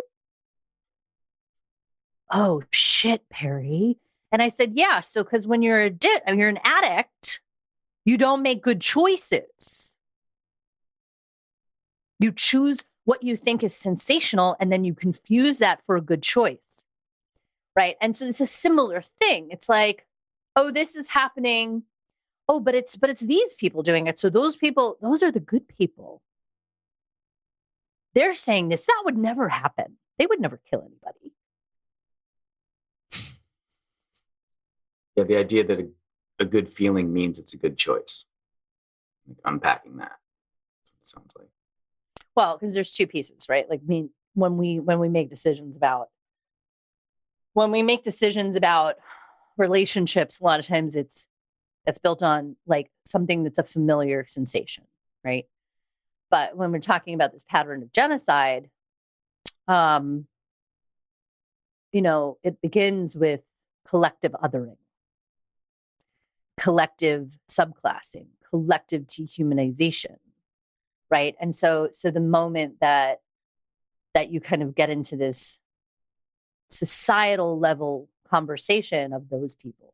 S2: Oh shit, Perri. And I said, yeah. So, because when you're an addict, you don't make good choices. You choose what you think is sensational, and then you confuse that for a good choice. Right. And so it's a similar thing. It's like, oh, this is happening. Oh, but it's these people doing it. So those people, those are the good people. They're saying this. That would never happen. They would never kill anybody.
S1: Yeah, the idea that a good feeling means it's a good choice. Like unpacking that, it sounds like.
S2: Well, because there's two pieces, right? Like, when we make decisions about relationships, a lot of times it's built on like something that's a familiar sensation, right? But when we're talking about this pattern of genocide, it begins with collective othering, collective subclassing, collective dehumanization, right? And so the moment that you kind of get into this societal level conversation of those people.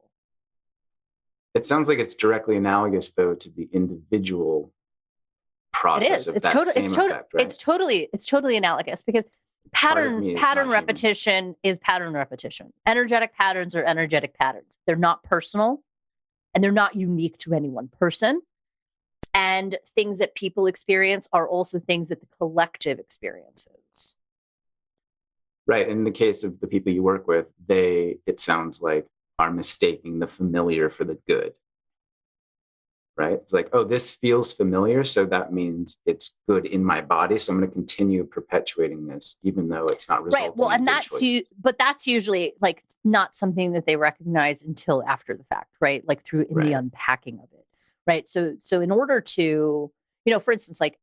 S1: It sounds like it's directly analogous, though, to the individual process of that same effect, right?
S2: It's totally analogous, because pattern repetition is pattern repetition. Energetic patterns are energetic patterns. They're not personal, and they're not unique to any one person. And things that people experience are also things that the collective experiences.
S1: Right. In the case of the people you work with, it sounds like, are mistaking the familiar for the good. Right? It's like, oh, this feels familiar, so that means it's good in my body. So I'm going to continue perpetuating this, even though it's not resulting.
S2: Right. Well, and but that's usually like not something that they recognize until after the fact, right? Like the unpacking of it. Right. So in order to, for instance, like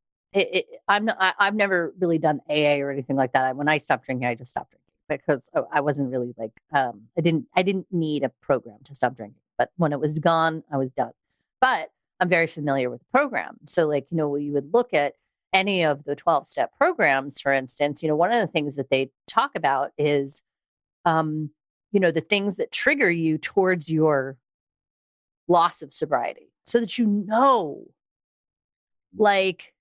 S2: I've never really done AA or anything like that. When I stopped drinking, I just stopped drinking because I wasn't really like, I didn't need a program to stop drinking. But when it was gone, I was done. But I'm very familiar with the program. So like, you would look at any of the 12-step programs, for instance, one of the things that they talk about is, the things that trigger you towards your loss of sobriety, so that like,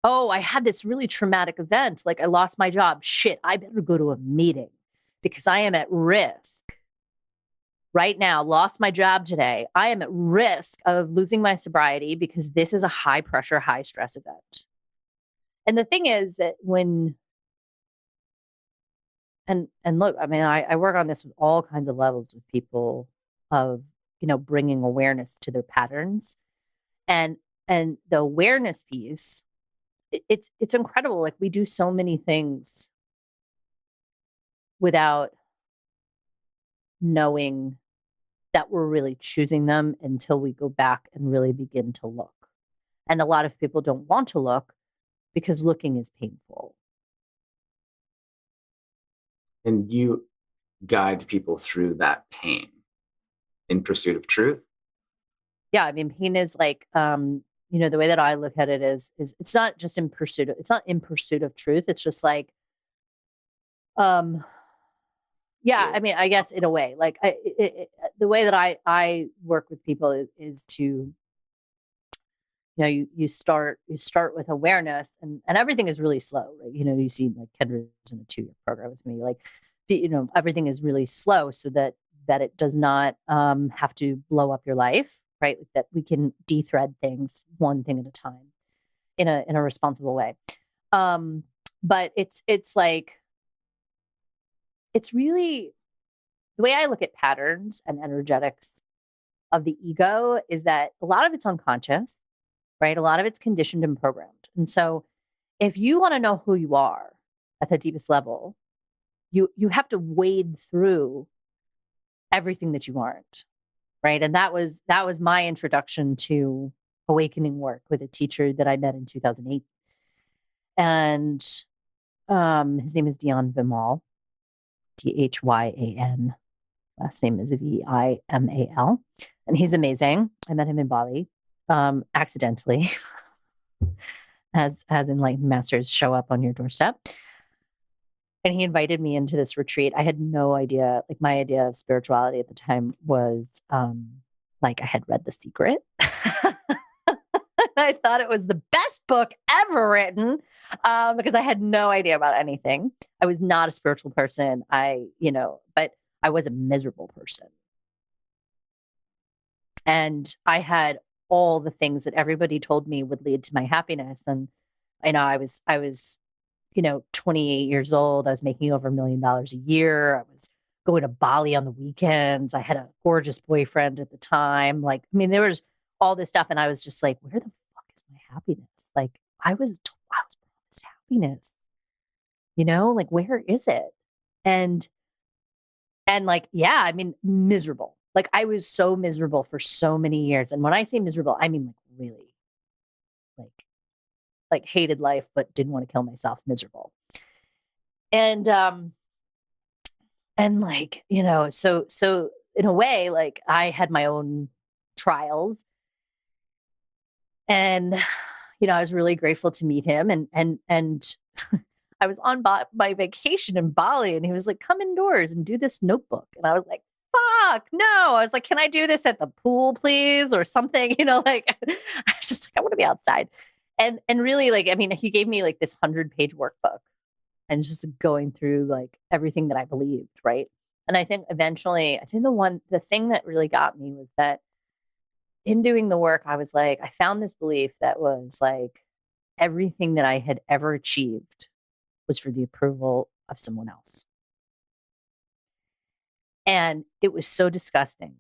S2: oh, I had this really traumatic event. Like I lost my job. Shit, I better go to a meeting because I am at risk right now. Lost my job today. I am at risk of losing my sobriety because this is a high pressure, high stress event. And the thing is that and look, I mean, I work on this with all kinds of levels of people of, bringing awareness to their patterns, and the awareness piece. It's incredible. Like we do so many things without knowing that we're really choosing them until we go back and really begin to look. And a lot of people don't want to look because looking is painful.
S1: And you guide people through that pain in pursuit of truth?
S2: Yeah, I mean, pain is like, the way that I look at it is it's not just in pursuit of truth. It's just like, yeah, I mean, I guess in a way, like the way that I work with people is to, you start with awareness, and everything is really slow, right? You see like Kendra's in a 2-year program with me, like, everything is really slow so that it does not have to blow up your life, right? That we can de-thread things one thing at a time in a responsible way. But it's like, it's really the way I look at patterns and energetics of the ego is that a lot of it's unconscious. right? A lot of it's conditioned and programmed. And so if you want to know who you are at the deepest level, you have to wade through everything that you aren't, right? And that was my introduction to awakening work with a teacher that I met in 2008. And his name is Dion Vimal, Dhyan. Last name is Vimal. And he's amazing. I met him in Bali, accidentally, as enlightened masters show up on your doorstep. And he invited me into this retreat. I had no idea, like my idea of spirituality at the time was like I had read The Secret. I thought it was the best book ever written because I had no idea about anything. I was not a spiritual person. But I was a miserable person. And I had all the things that everybody told me would lead to my happiness. And I know I was 28 years old. I was making over $1 million a year. I was going to Bali on the weekends. I had a gorgeous boyfriend at the time. Like, I mean, there was all this stuff. And I was just like, where the fuck is my happiness? Like, I was promised happiness, like, where is it? And like, yeah, I mean, miserable. Like, I was so miserable for so many years. And when I say miserable, I mean, like, really, like hated life, but didn't want to kill myself, miserable. And like, so in a way, like I had my own trials and, I was really grateful to meet him and I was on my vacation in Bali and he was like, come indoors and do this notebook. And I was like, fuck, no. I was like, can I do this at the pool, please? Or something, like I was just like, I want to be outside. And really, like, I mean, he gave me like this 100-page workbook and just going through like everything that I believed, right? And I think eventually, the thing that really got me was that in doing the work, I was like, I found this belief that was like everything that I had ever achieved was for the approval of someone else. And it was so disgusting.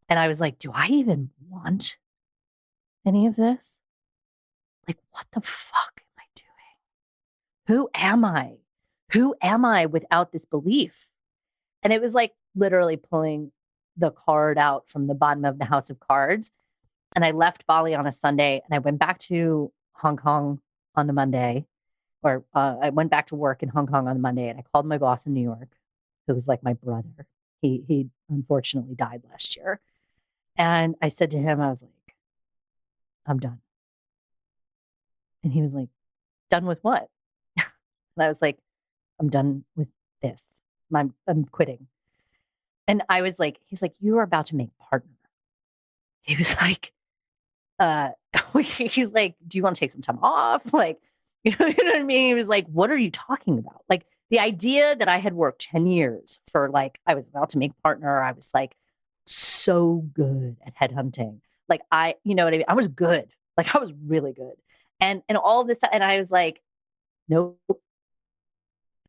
S2: And I was like, do I even want any of this? Like, what the fuck am I doing? Who am I? Who am I without this belief? And it was like literally pulling the card out from the bottom of the house of cards. And I left Bali on a Sunday and I went back to Hong Kong on the Monday, or I went back to work in Hong Kong on the Monday and I called my boss in New York, who was like my brother. He unfortunately died last year. And I said to him, I was like, I'm done. And he was like, done with what? And I was like, I'm done with this. I'm quitting. And I was like, he's like, you are about to make partner. He was like, he's like, do you want to take some time off? Like, you know what I mean? He was like, what are you talking about? Like the idea that I had worked 10 years for, like, I was about to make partner. I was like so good at headhunting. Like you know what I mean? I was good. Like I was really good. And all of this stuff. And I was like, nope.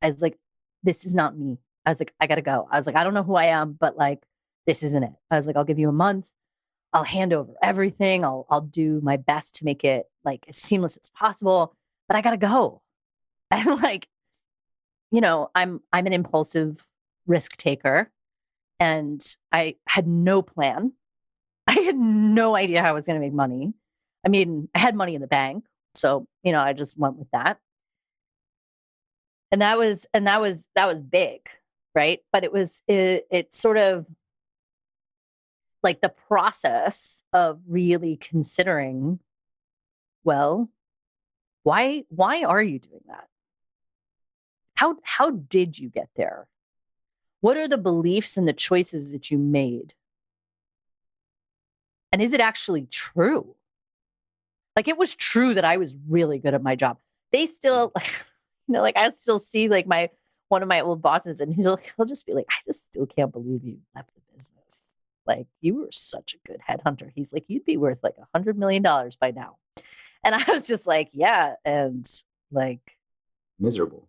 S2: I was like, this is not me. I was like, I gotta go. I was like, I don't know who I am, but like, this isn't it. I was like, I'll give you a month. I'll hand over everything. I'll do my best to make it like as seamless as possible, but I gotta go. And like, I'm an impulsive risk taker and I had no plan. I had no idea how I was going to make money. I mean, I had money in the bank. So, I just went with that. And that was big, right? But it's sort of like the process of really considering, well, why are you doing that? How did you get there? What are the beliefs and the choices that you made? And is it actually true? Like it was true that I was really good at my job. They still, like I still see like one of my old bosses and he'll just be like, I just still can't believe you left the business. Like you were such a good headhunter. He's like, you'd be worth like $100 million by now. And I was just like, yeah. And like
S1: miserable.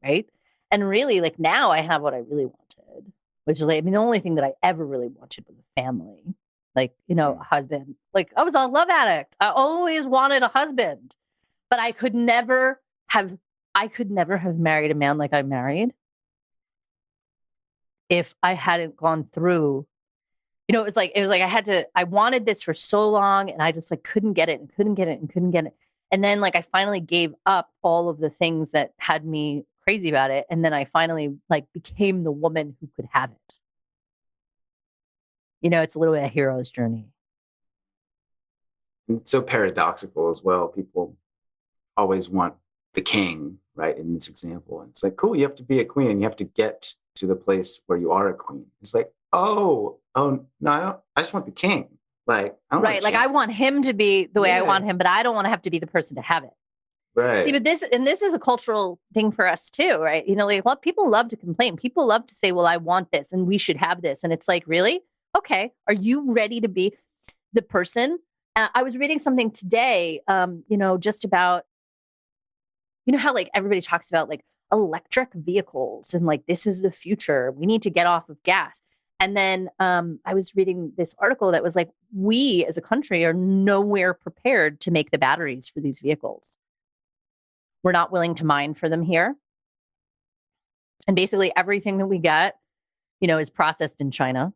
S2: Right. And really like now I have what I really wanted. which is like, I mean, the only thing that I ever really wanted was a family, like, you know, a husband. Like I was a love addict. I always wanted a husband, but I could never have married a man like I married if I hadn't gone through, you know, it was like I wanted this for so long and I just like couldn't get it and couldn't get it and couldn't get it. And then like I finally gave up all of the things that had me crazy about it. And then I finally like became the woman who could have it. You know, it's a little bit of a hero's journey.
S1: It's so paradoxical as well. People always want the king, right? In this example, it's like, cool, you have to be a queen and you have to get to the place where you are a queen. It's like, oh no, I just want the king. Like, I don't
S2: right. Like I want him to be the way I want him, but I don't want to have to be the person to have it.
S1: Right.
S2: See, but this is a cultural thing for us too, right? You know, like people love to complain. People love to say, well, I want this and we should have this. And it's like, really? Okay. Are you ready to be the person? I was reading something today, you know, just about, you know, how like everybody talks about like electric vehicles and like, this is the future. We need to get off of gas. And then I was reading this article that was like, we as a country are nowhere prepared to make the batteries for these vehicles. We're not willing to mine for them here. And basically everything that we get, you know, is processed in China.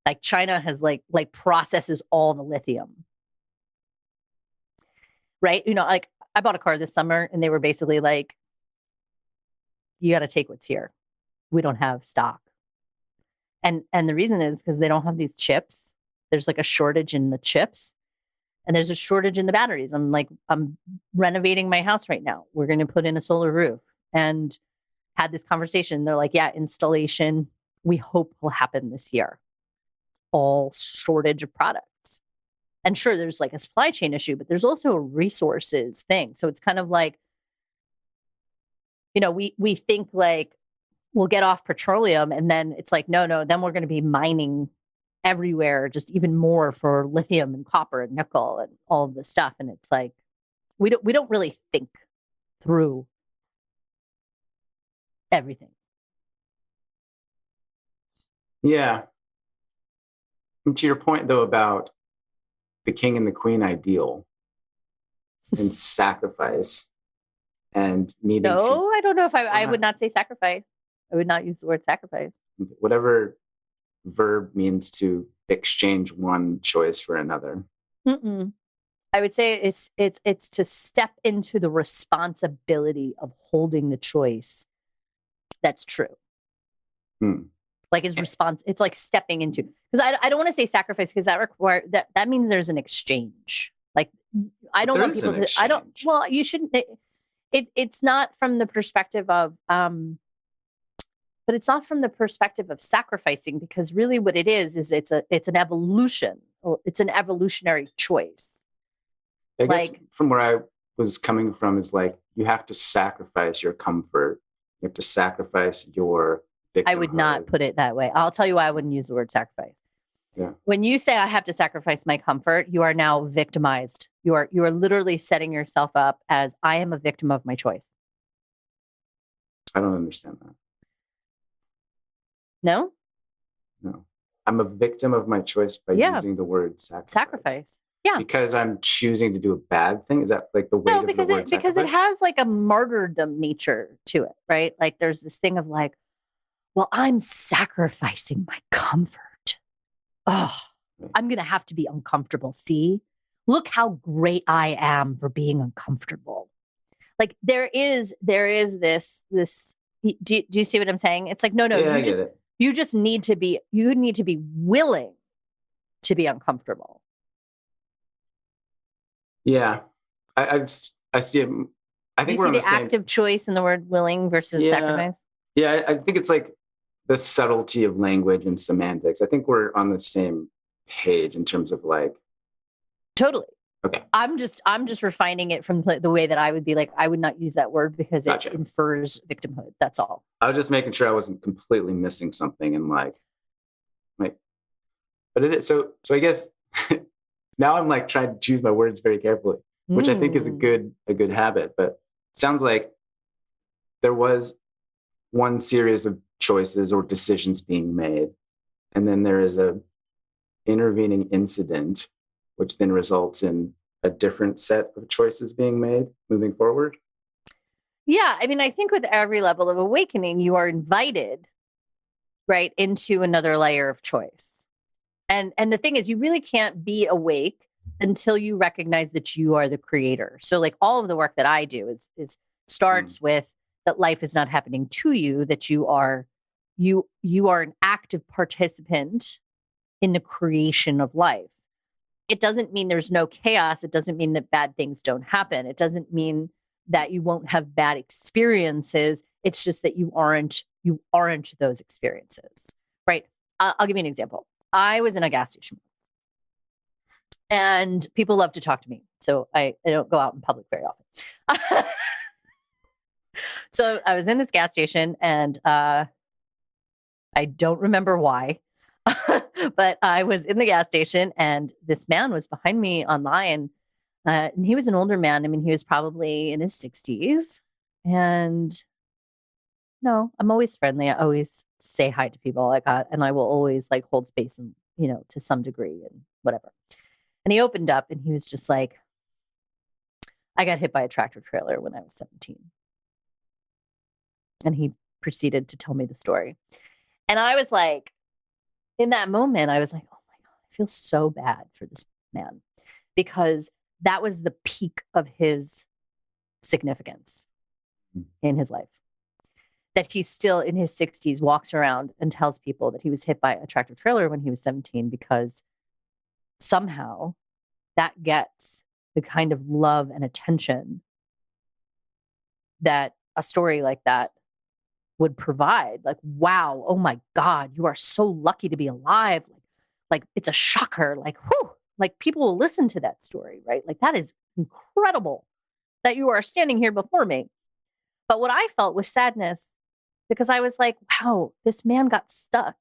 S2: Like China has like processes all the lithium. Right? You know, like I bought a car this summer and they were basically like, you got to take what's here. We don't have stock. And the reason is because they don't have these chips. There's like a shortage in the chips and there's a shortage in the batteries. I'm renovating my house right now. We're going to put in a solar roof and had this conversation. They're like, yeah, installation, we hope will happen this year. All shortage of products. And sure, there's like a supply chain issue, but there's also a resources thing. So it's kind of like, you know, we think like we'll get off petroleum and then it's like, no, then we're going to be mining everywhere, just even more for lithium and copper and nickel and all of this stuff. And it's like, we don't really think through everything.
S1: Yeah. And to your point, though, about the king and the queen ideal and sacrifice and needing to...
S2: No, I don't know if I would not say sacrifice. I would not use the word sacrifice.
S1: Whatever verb means to exchange one choice for another.
S2: I would say it's to step into the responsibility of holding the choice that's true. Like it's like stepping into, because I don't want to say sacrifice because that means there's an exchange. Like I don't want people to, well, you shouldn't, it's not from the perspective of, but it's not from the perspective of sacrificing, because really what it is it's an evolution. It's an evolutionary choice.
S1: I guess from where I was coming from is like, you have to sacrifice your comfort. You have to sacrifice your victimhood.
S2: I would not put it that way. I'll tell you why I wouldn't use the word sacrifice.
S1: Yeah.
S2: When you say I have to sacrifice my comfort, you are now victimized. You are literally setting yourself up as I am a victim of my choice.
S1: I don't understand that.
S2: No?
S1: No. I'm a victim of my choice by using the word sacrifice. Yeah. Because I'm choosing to do a bad thing? Is that like the weight of the word sacrifice?
S2: Because it has like a martyrdom nature to it, right? Like there's this thing of like, well, I'm sacrificing my comfort. Oh, I'm going to have to be uncomfortable. See, look how great I am for being uncomfortable. Like there is this, do you see what I'm saying? It's like, no, you just need to be willing to be uncomfortable.
S1: Yeah. I see it. I think
S2: you see the active choice in the word willing versus sacrifice.
S1: Yeah. I think it's like the subtlety of language and semantics. I think we're on the same page in terms of like.
S2: Totally.
S1: Okay.
S2: I'm just refining it from the way that I would be like, I would not use that word because it infers victimhood. That's all.
S1: I was just making sure I wasn't completely missing something and like, but it is. So I guess now I'm like trying to choose my words very carefully, which I think is a good habit, but it sounds like there was one series of choices or decisions being made. And then there is a intervening incident, which then results in a different set of choices being made moving forward.
S2: Yeah. I mean, I think with every level of awakening, you are invited, right, into another layer of choice. And the thing is, you really can't be awake until you recognize that you are the creator. So like all of the work that I do is starts with that life is not happening to you, that you are an active participant in the creation of life. It doesn't mean there's no chaos. It doesn't mean that bad things don't happen. It doesn't mean that you won't have bad experiences. It's just that you aren't those experiences, right? I'll give you an example. I was in a gas station and people love to talk to me. So I don't go out in public very often. So I was in this gas station and I don't remember why, but I was in the gas station and this man was behind me online. And he was an older man. I mean, he was probably in his 60s. And no, I'm always friendly. I always say hi to people and I will always like hold space and, to some degree and whatever. And he opened up and he was just like, I got hit by a tractor trailer when I was 17. And he proceeded to tell me the story. And I was like, in that moment, I was like, oh my God, I feel so bad for this man because that was the peak of his significance in his life. That he still in his 60s walks around and tells people that he was hit by a tractor trailer when he was 17 because somehow that gets the kind of love and attention that a story like that would provide. Like, wow, oh my God, you are so lucky to be alive. Like it's a shocker. Like, whew, like people will listen to that story, right? Like that is incredible that you are standing here before me. But what I felt was sadness because I was like, wow, this man got stuck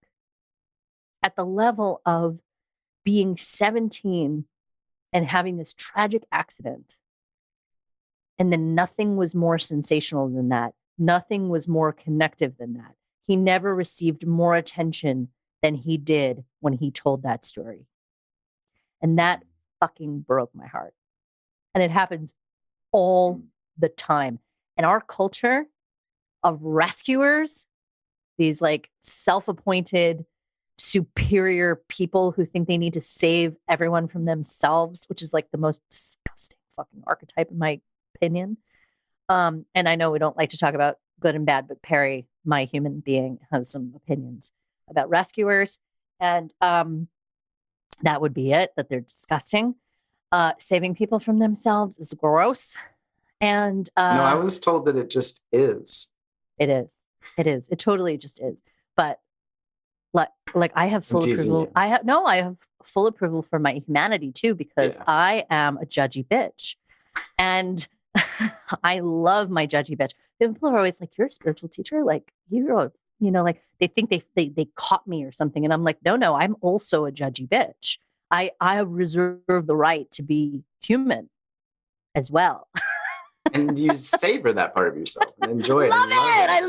S2: at the level of being 17 and having this tragic accident. And then nothing was more sensational than that. Nothing was more connective than that. He never received more attention than he did when he told that story. And that fucking broke my heart. And it happens all the time. And our culture of rescuers, these like self-appointed superior people who think they need to save everyone from themselves, which is like the most disgusting fucking archetype in my opinion. And I know we don't like to talk about good and bad, but Perri, my human being, has some opinions about rescuers. And that would be it, that they're disgusting. Saving people from themselves is gross. And
S1: no, I was told that it just is.
S2: It is. It is. It totally just is. But like I have full approval.
S1: You.
S2: I have full approval for my humanity too, because I am a judgy bitch. And I love my judgy bitch. People are always like, you're a spiritual teacher. Like you're, like they think they caught me or something. And I'm like, no, I'm also a judgy bitch. I reserve the right to be human as well.
S1: And you savor that part of yourself and enjoy it.
S2: I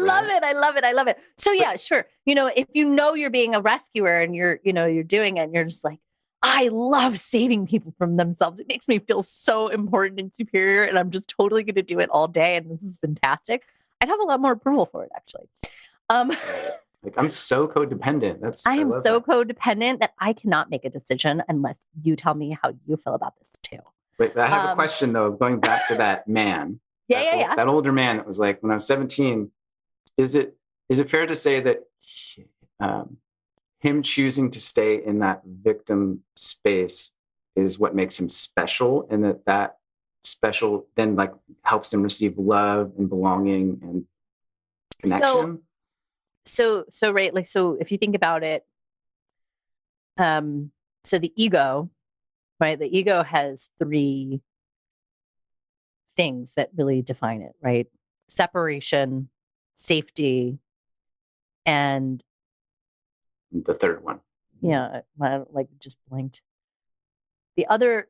S2: love it. So yeah, sure. If you're being a rescuer and you're doing it and you're just like, I love saving people from themselves. It makes me feel so important and superior. And I'm just totally going to do it all day. And this is fantastic. I'd have a lot more approval for it, actually.
S1: Like I'm so codependent.
S2: I am so codependent that I cannot make a decision unless you tell me how you feel about this too.
S1: Wait, I have a question though, going back to that man. That older man that was like, when I was 17, is it fair to say that him choosing to stay in that victim space is what makes him special, and that special then like helps him receive love and belonging and connection?
S2: So right, like, so if you think about it, so the ego, right? The ego has 3 things that really define it, right? Separation, safety, and
S1: the third one.
S2: Yeah, I like just blinked. The other,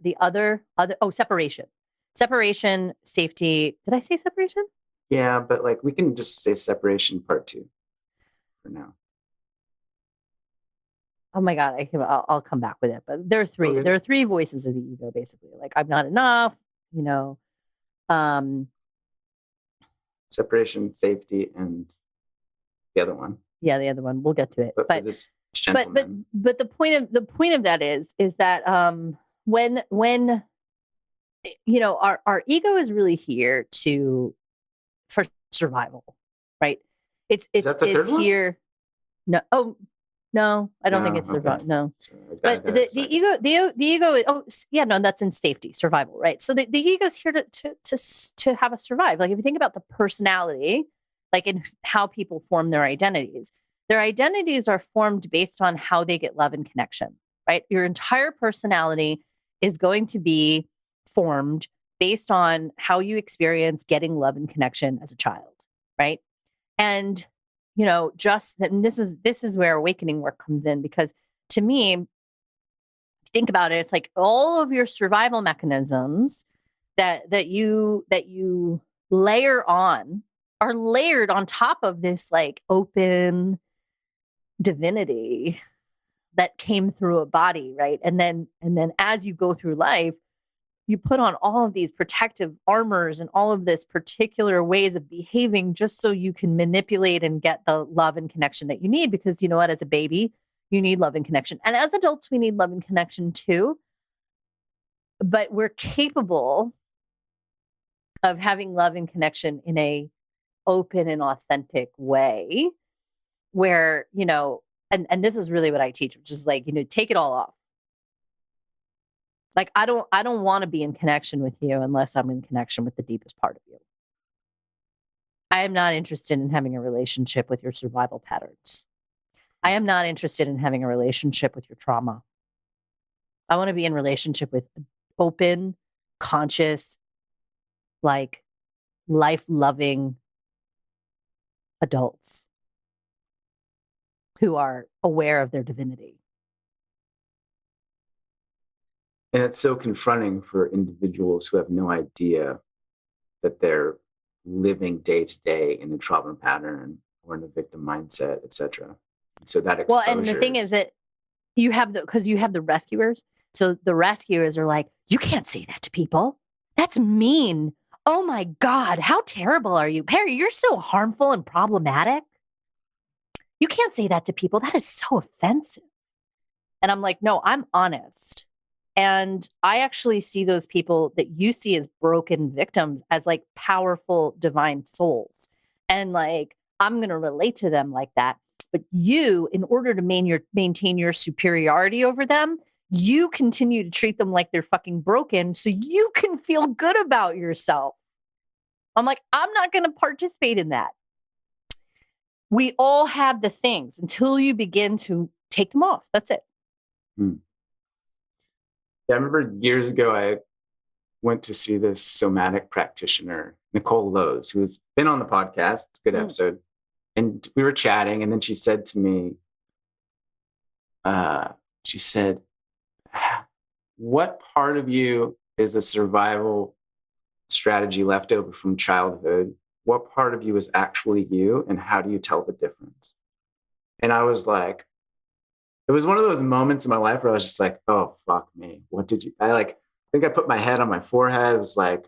S2: separation. Separation, safety. Did I say separation?
S1: Yeah, but like we can just say separation part 2. for now.
S2: Oh my God, I'll come back with it. But there are three.
S1: Okay.
S2: There are three voices of the ego, basically. Like, I'm not enough, you know.
S1: Separation, safety, and the other one.
S2: Yeah, the other one. We'll get to it.
S1: But for this gentleman.
S2: But the point of that is that when you know, our ego is really here for survival, right? It's
S1: that the third one?
S2: here. No, no, I don't think it's survival. No, but the ego is, no, that's in safety, survival, right? So the ego is here to have us survive. Like, if you think about the personality, like in how people form their identities are formed based on how they get love and connection, right? Your entire personality is going to be formed based on how you experience getting love and connection as a child, right? And you know, and this is where awakening work comes in, because to me, if you think about it, it's like all of your survival mechanisms that you layer on are layered on top of this like open divinity that came through a body, right? And then as you go through life, you put on all of these protective armors and all of this particular ways of behaving just so you can manipulate and get the love and connection that you need. Because you know what, as a baby, you need love and connection. And as adults, we need love and connection too. But we're capable of having love and connection in a open and authentic way where, you know, and this is really what I teach, which is like, you know, take it all off. Like, I don't want to be in connection with you unless I'm in connection with the deepest part of you. I am not interested in having a relationship with your survival patterns. I am not interested in having a relationship with your trauma. I want to be in relationship with open, conscious, like life-loving adults who are aware of their divinity.
S1: And it's so confronting for individuals who have no idea that they're living day to day in a trauma pattern or in a victim mindset, etc. So that exposure.
S2: Well, and the thing is that you have the rescuers. So the rescuers are like, you can't say that to people. That's mean. Oh my God, how terrible are you? Perri, you're so harmful and problematic. You can't say that to people. That is so offensive. And I'm like, no, I'm honest. And I actually see those people that you see as broken victims as like powerful divine souls. And like, I'm going to relate to them like that. But you, in order to maintain your superiority over them, you continue to treat them like they're fucking broken so you can feel good about yourself. I'm like, I'm not going to participate in that. We all have the things until you begin to take them off. That's it.
S1: Yeah, I remember years ago, I went to see this somatic practitioner, Nicole Lowe's, who's been on the podcast. It's a good episode. And we were chatting, and then she said to me, she said, what part of you is a survival strategy left over from childhood? What part of you is actually you? And how do you tell the difference? And I was like, it was one of those moments in my life where I was just like, oh, fuck me. What did you, I think I put my head on my forehead. It was like,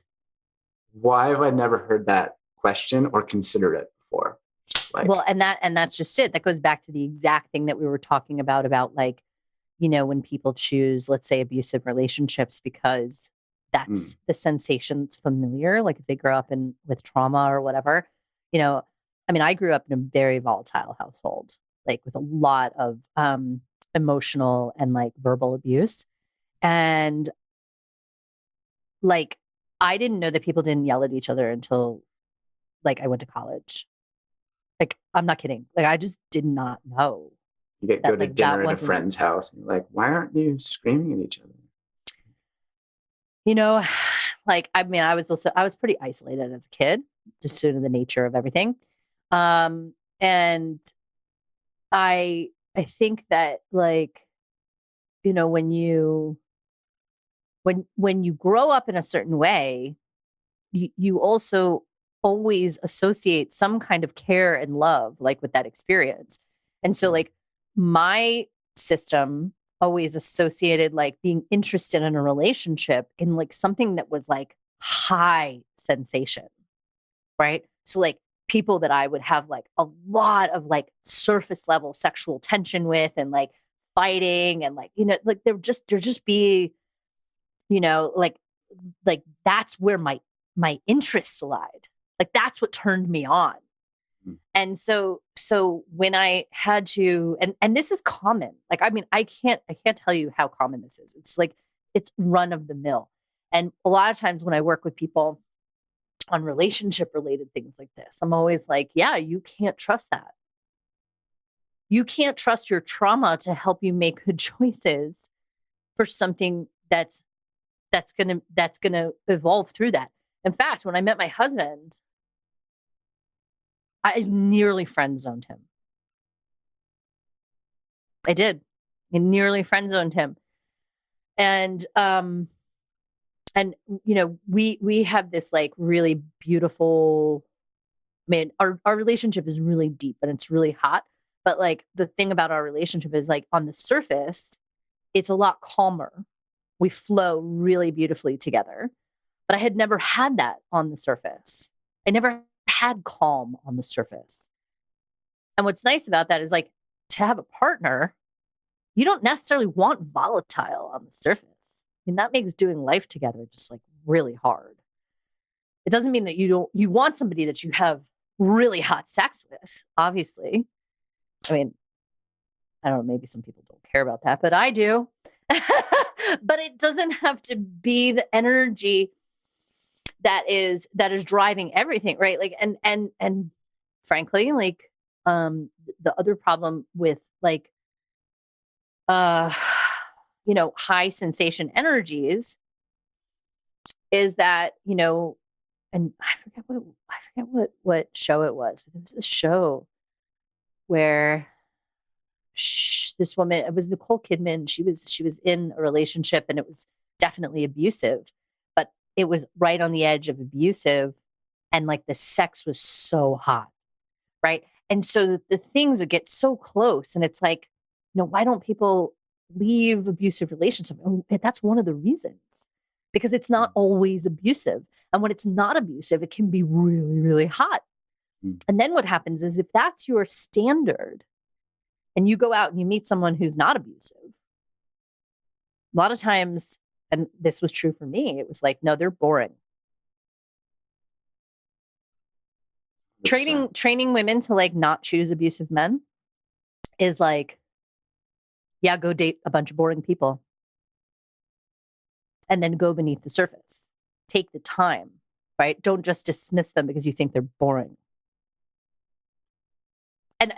S1: why have I never heard that question or considered it before? Just like,
S2: well, and that's just it. That goes back to the exact thing that we were talking about like, you know, when people choose, let's say, abusive relationships because that's the sensation's familiar. Like if they grow up with trauma or whatever, you know, I mean, I grew up in a very volatile household, like with a lot of emotional and like verbal abuse. And like, I didn't know that people didn't yell at each other until like I went to college. Like, I'm not kidding. Like, I just did not know.
S1: You go to dinner at a friend's house and you're like, why aren't you screaming at each other?
S2: You know, like, I mean, I was pretty isolated as a kid, just due to the nature of everything. And I think that like, you know, when you grow up in a certain way, you also always associate some kind of care and love, like with that experience. And so like my system always associated like being interested in a relationship in like something that was like high sensation, right? So like people that I would have like a lot of like surface level sexual tension with and like fighting and like, you know, like there just be, you know, like that's where my interest lied. Like that's what turned me on. And so when I had to, and this is common, like, I mean, I can't tell you how common this is. It's like, it's run of the mill. And a lot of times when I work with people on relationship related things like this, I'm always like, yeah, you can't trust that. You can't trust your trauma to help you make good choices for something that's going to evolve through that. In fact, when I met my husband, I nearly friend zoned him. I did. I nearly friend zoned him. And you know, we have this like really beautiful, I mean, our relationship is really deep and it's really hot. But like the thing about our relationship is like on the surface, it's a lot calmer. We flow really beautifully together. But I had never had that on the surface. I never had calm on the surface. And what's nice about that is like to have a partner, you don't necessarily want volatile on the surface. I mean, that makes doing life together just like really hard. It doesn't mean that you want somebody that you have really hot sex with, obviously. I mean, I don't know, maybe some people don't care about that, but I do. But it doesn't have to be the energy that is driving everything, right? Like, and frankly, like, the other problem with like, you know, high sensation energies is that, you know, and I forget what show it was, but there was this show where this woman, it was Nicole Kidman. She was in a relationship and it was definitely abusive, but it was right on the edge of abusive. And like the sex was so hot. Right. And so the things that get so close and it's like, you know, why don't people leave abusive relationships? And that's one of the reasons, because it's not always abusive. And when it's not abusive, it can be really, really hot. And then what happens is if that's your standard and you go out and you meet someone who's not abusive, a lot of times, and this was true for me, it was like, no, they're boring. Training women to like not choose abusive men is like, yeah, go date a bunch of boring people and then go beneath the surface. Take the time, right? Don't just dismiss them because you think they're boring.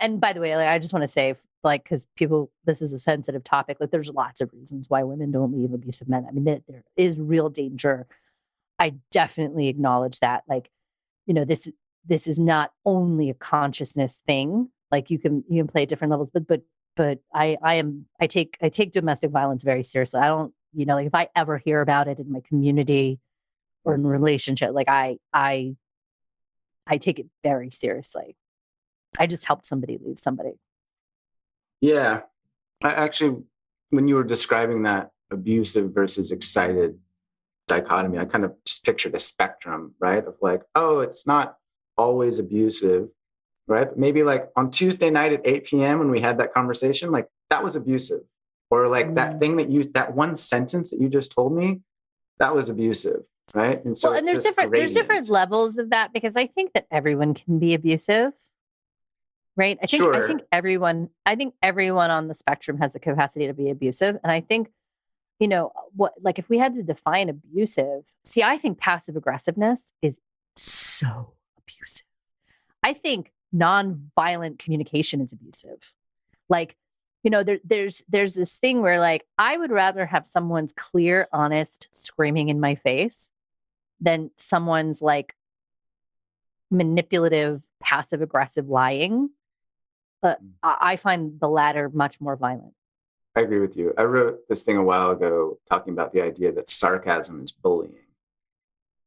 S2: And by the way, like, I just want to say, like, because people, this is a sensitive topic. Like, there's lots of reasons why women don't leave abusive men. I mean, there is real danger. I definitely acknowledge that. Like, you know, this is not only a consciousness thing. Like, you can play at different levels, but I take domestic violence very seriously. I don't, you know, like if I ever hear about it in my community or in a relationship, like I take it very seriously. I just helped somebody leave somebody.
S1: Yeah. I actually, when you were describing that abusive versus excited dichotomy, I kind of just pictured a spectrum, right? Of like, oh, it's not always abusive, right? But maybe like on Tuesday night at 8 p.m. when we had that conversation, like that was abusive. Or like that thing that one sentence that you just told me, that was abusive, right? And so,
S2: well, and there's different levels of that, because I think that everyone can be abusive. Right. I think everyone on the spectrum has the capacity to be abusive. And I think, you know, like if we had to define abusive, see, I think passive aggressiveness is so abusive. I think nonviolent communication is abusive. Like, you know, there's this thing where like, I would rather have someone's clear, honest screaming in my face than someone's like manipulative, passive aggressive lying. But I find the latter much more violent.
S1: I agree with you. I wrote this thing a while ago talking about the idea that sarcasm is bullying.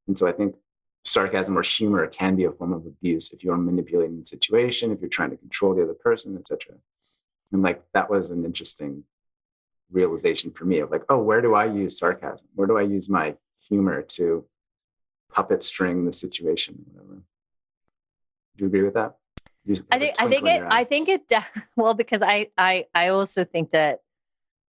S1: And so I think sarcasm or humor can be a form of abuse if you're manipulating the situation, if you're trying to control the other person, etc. And like, that was an interesting realization for me of like, oh, where do I use sarcasm? Where do I use my humor to puppet string the situation? Whatever. Do you agree with that?
S2: Well, because I also think that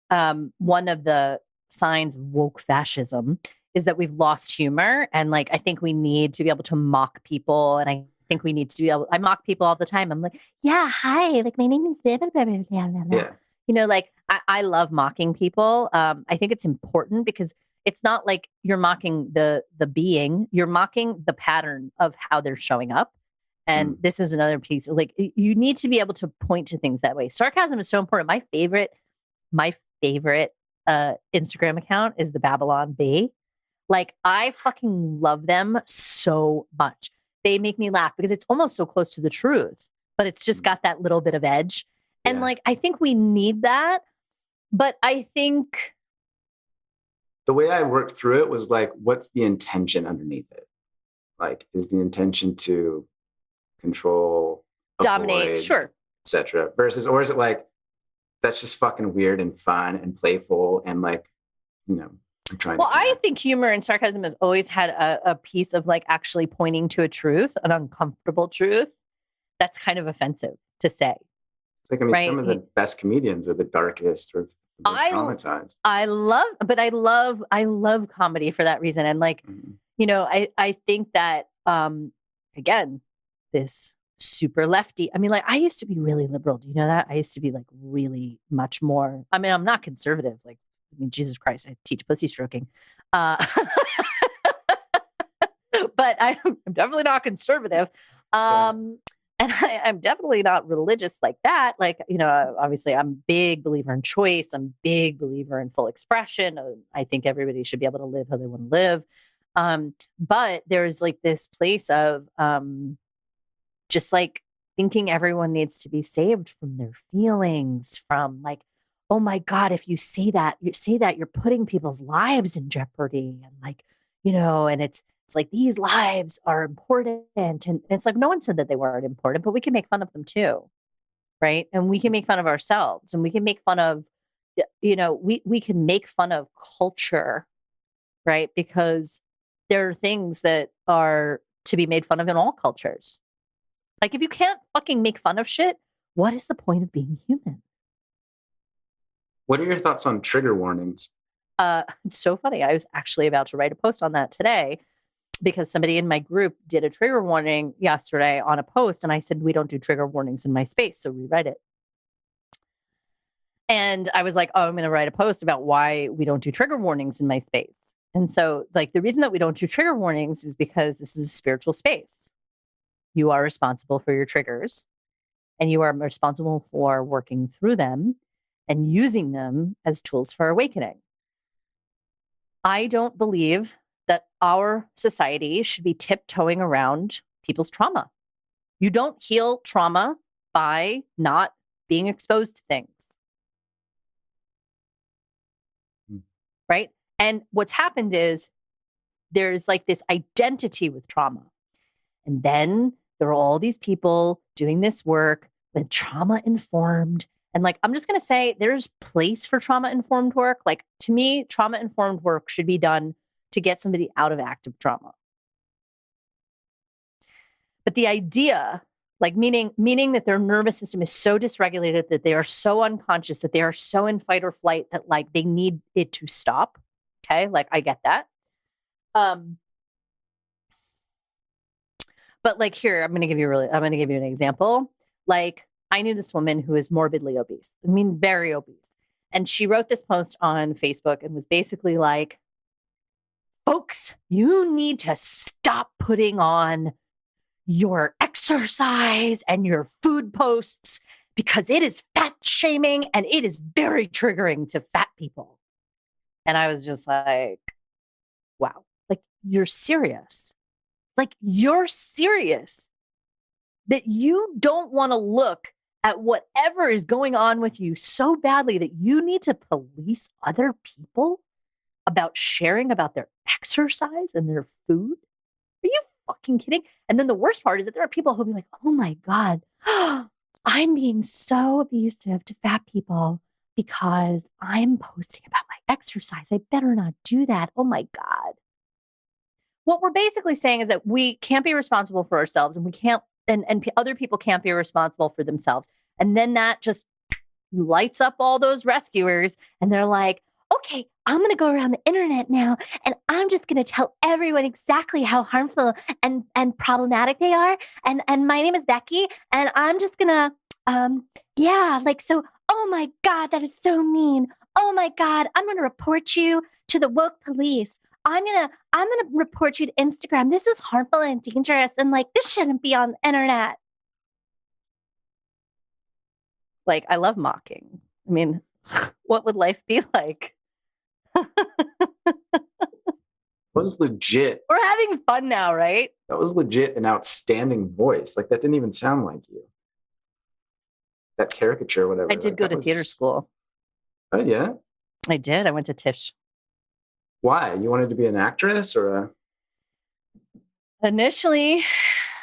S2: one of the signs of woke fascism is that we've lost humor. And like, I think we need to be able to mock people. And I think we need to be able, I mock people all the time. I'm like, yeah, hi, like my name is blah, blah, blah, blah, blah, blah.
S1: Yeah.
S2: You know, like I love mocking people. I think it's important because it's not like you're mocking the being, you're mocking the pattern of how they're showing up. And this is another piece. Like you need to be able to point to things that way. Sarcasm is so important. My favorite Instagram account is the Babylon Bee. Like I fucking love them so much. They make me laugh because it's almost so close to the truth, but it's just got that little bit of edge. And like, I think we need that. But I think
S1: the way I worked through it was like, what's the intention underneath it? Like, is the intention to control,
S2: dominate,
S1: avoid,
S2: sure,
S1: etc. Versus, or is it like, that's just fucking weird and fun and playful and like, you know, I'm trying.
S2: Well, I think humor and sarcasm has always had a piece of like actually pointing to a truth, an uncomfortable truth that's kind of offensive to say.
S1: It's like, I mean, some of the best comedians are the darkest or the most traumatized.
S2: I love comedy for that reason. And like, you know, I think that, again, this super lefty, I mean, like I used to be really liberal. Do you know that? I used to be like really much more, I mean, I'm not conservative. Like, I mean, Jesus Christ, I teach pussy stroking. But I'm definitely not conservative. And I'm definitely not religious like that. Like, you know, obviously I'm a big believer in choice. I'm a big believer in full expression. I think everybody should be able to live how they want to live. But there's like this place of just like thinking everyone needs to be saved from their feelings, from like, oh my God, if you say that, you're putting people's lives in jeopardy. And like, you know, and it's like, these lives are important. And it's like, no one said that they weren't important, but we can make fun of them too. Right. And we can make fun of ourselves, and we can make fun of, you know, we can make fun of culture, right? Because there are things that are to be made fun of in all cultures. Like if you can't fucking make fun of shit, what is the point of being human?
S1: What are your thoughts on trigger warnings?
S2: It's so funny. I was actually about to write a post on that today because somebody in my group did a trigger warning yesterday on a post. And I said, we don't do trigger warnings in my space, so rewrite it. And I was like, oh, I'm going to write a post about why we don't do trigger warnings in my space. And so like the reason that we don't do trigger warnings is because this is a spiritual space. You are responsible for your triggers, and you are responsible for working through them and using them as tools for awakening. I don't believe that our society should be tiptoeing around people's trauma. You don't heal trauma by not being exposed to things. Right? And what's happened is there's like this identity with trauma. And then there are all these people doing this work with trauma informed. And like, I'm just going to say there's place for trauma informed work. Like to me, trauma informed work should be done to get somebody out of active trauma. But the idea, like meaning that their nervous system is so dysregulated, that they are so unconscious, that they are so in fight or flight that like they need it to stop. Okay. Like I get that. But like here, I'm going to give you an example. Like I knew this woman who is morbidly obese. I mean, very obese. And she wrote this post on Facebook and was basically like, folks, you need to stop putting on your exercise and your food posts because it is fat shaming and it is very triggering to fat people. And I was just like, wow, like you're serious. Like you're serious that you don't want to look at whatever is going on with you so badly that you need to police other people about sharing about their exercise and their food? Are you fucking kidding? And then the worst part is that there are people who'll be like, oh my God, I'm being so abusive to fat people because I'm posting about my exercise. I better not do that. Oh my God. What we're basically saying is that we can't be responsible for ourselves, and we can't, and other people can't be responsible for themselves. And then that just lights up all those rescuers, and they're like, okay, I'm going to go around the internet now, and I'm just going to tell everyone exactly how harmful and problematic they are. And my name is Becky, and I'm just going to, yeah, like, so, oh my God, that is so mean. Oh my God, I'm going to report you to the woke police. I'm going to report you to Instagram. This is harmful and dangerous. And like, this shouldn't be on the internet. Like, I love mocking. I mean, what would life be like?
S1: Was legit.
S2: We're having fun now, right?
S1: That was legit an outstanding voice. Like, that didn't even sound like you. That caricature, whatever.
S2: I did go to theater school.
S1: Oh, yeah?
S2: I did. I went to Tisch.
S1: Why? You wanted to be an actress or a...
S2: Initially,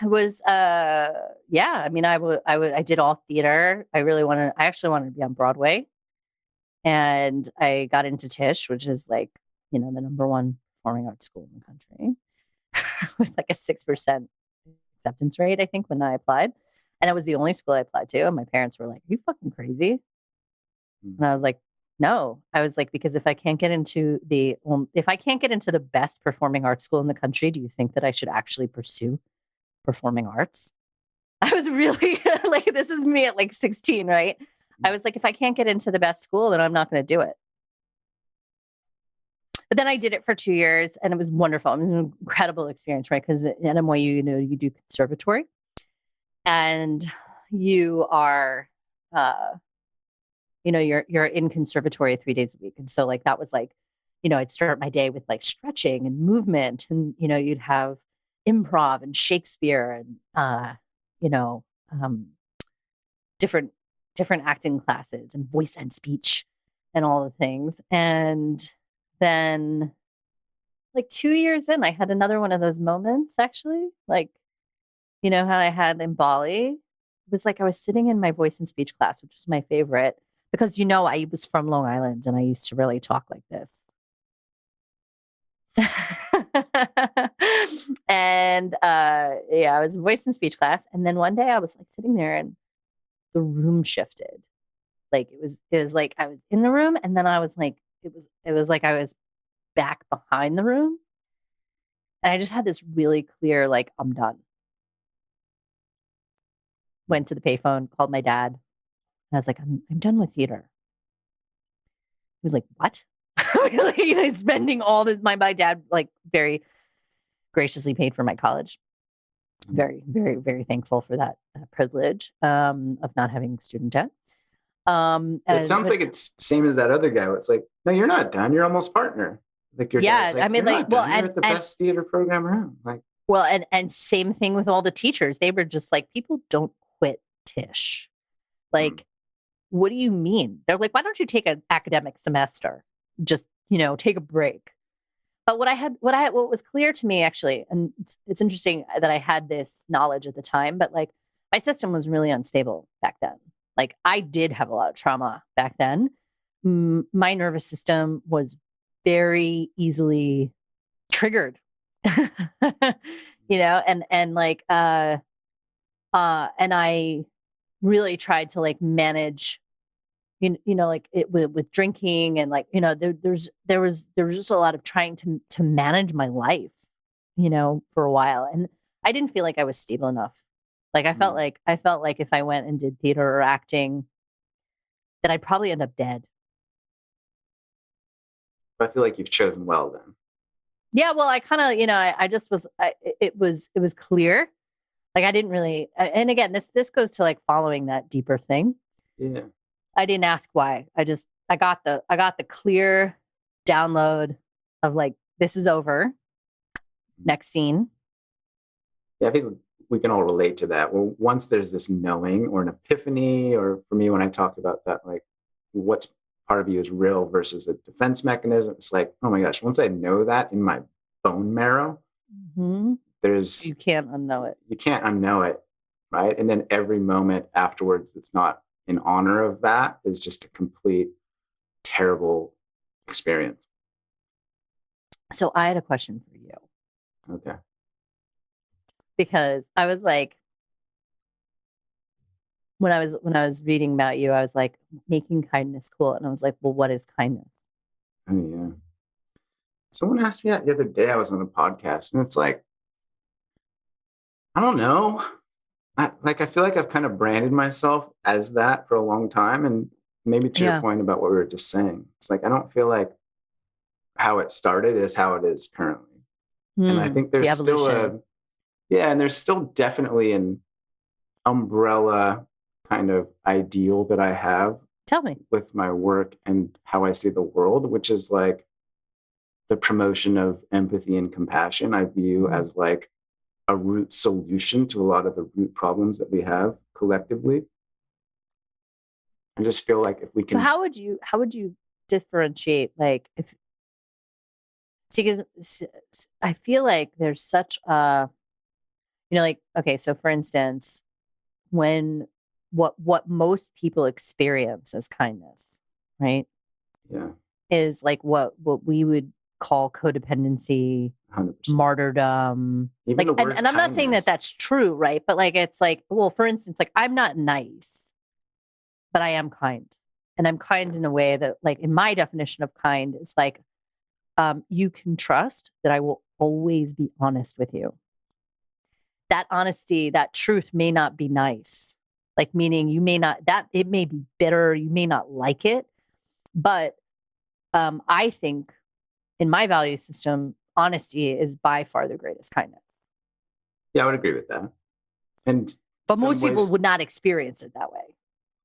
S2: it was, yeah. I mean, I did all theater. I actually wanted to be on Broadway. And I got into Tisch, which is like, the number one performing arts school in the country with like a 6% acceptance rate, I think, when I applied. And it was the only school I applied to. And my parents were like, are you fucking crazy? And I was like, no. I was like, because if I can't get into the best performing arts school in the country, do you think that I should actually pursue performing arts? I was really like, this is me at like 16, right? I was like, if I can't get into the best school, then I'm not going to do it. But then I did it for 2 years, and it was wonderful. It was an incredible experience, right? Because at NYU, you do conservatory, and you are, you're in conservatory 3 days a week. And so like, that was like, I'd start my day with like stretching and movement, and, you'd have improv and Shakespeare and, different acting classes and voice and speech and all the things. And then like 2 years in, I had another one of those moments, actually, like, how I had in Bali. It was like, I was sitting in my voice and speech class, which was my favorite because, I was from Long Island and I used to really talk like this. And, I was in voice and speech class. And then one day I was like sitting there and the room shifted. Like it was like I was in the room, and then I was like, it was like I was back behind the room. And I just had this really clear, like, I'm done. Went to the payphone, called my dad, and I was like, I'm done with theater. He was like, what? Spending all this, my dad, like, very graciously paid for my college. Very, very, very thankful for that privilege of not having student debt.
S1: It sounds like it's same as that other guy. It's like, no, you're not done. You're almost partner. Like your dad's like, I mean, like, well, you're at the best theater program around. Like,
S2: well, and same thing with all the teachers. They were just like, people don't quit Tisch. Like, what do you mean? They're like, why don't you take an academic semester? Just, take a break. But what was clear to me, actually, and it's interesting that I had this knowledge at the time, but like my system was really unstable back then. Like I did have a lot of trauma back then. My nervous system was very easily triggered, and like, and I really tried to like manage, like it with drinking and like, there was just a lot of trying to manage my life, for a while. And I didn't feel like I was stable enough. Like I felt like if I went and did theater or acting, that I'd probably end up dead.
S1: I feel like you've chosen well then.
S2: Yeah. Well, I kind of, I just was, it was clear. Like I didn't really, and again, this goes to like following that deeper thing.
S1: Yeah.
S2: I didn't ask why. I got the clear download of like, this is over. Next scene.
S1: Yeah, I think we can all relate to that. Well, once there's this knowing or an epiphany, or for me, when I talked about that, like what's part of you is real versus a defense mechanism. It's like, oh my gosh, once I know that in my bone marrow, you can't
S2: unknow it.
S1: You can't unknow it. right? And then every moment afterwards that's not in honor of that is just a complete terrible experience.
S2: So I had a question for you.
S1: Okay.
S2: Because I was like, when I was reading about you, I was like, making kindness cool. And I was like, well, what is kindness?
S1: Oh, yeah. Someone asked me that the other day. I was on a podcast, and it's like, I don't know. I feel like I've kind of branded myself as that for a long time. And maybe to your point about what we were just saying, it's like, I don't feel like how it started is how it is currently. And I think there's still and there's still definitely an umbrella kind of ideal that I have.
S2: Tell me.
S1: With my work and how I see the world, which is like the promotion of empathy and compassion, I view as like a root solution to a lot of the root problems that we have collectively. I just feel like if we can.
S2: So how would you differentiate, like, if, see, because I feel like there's such a, like, okay, so for instance, when what most people experience as kindness, right?
S1: Yeah.
S2: Is like what we would call codependency,
S1: 100%.
S2: martyrdom.
S1: Even
S2: like, and I'm not saying that that's true, right? But like, it's like, well, for instance, like, I'm not nice, but I am kind. And I'm kind in a way that, like, in my definition of kind is like, you can trust that I will always be honest with you. That honesty, that truth may not be nice. Like, meaning you may not, that it may be bitter, you may not like it, but I think in my value system, honesty is by far the greatest kindness.
S1: Yeah, I would agree with that.
S2: But most people would not experience it that way.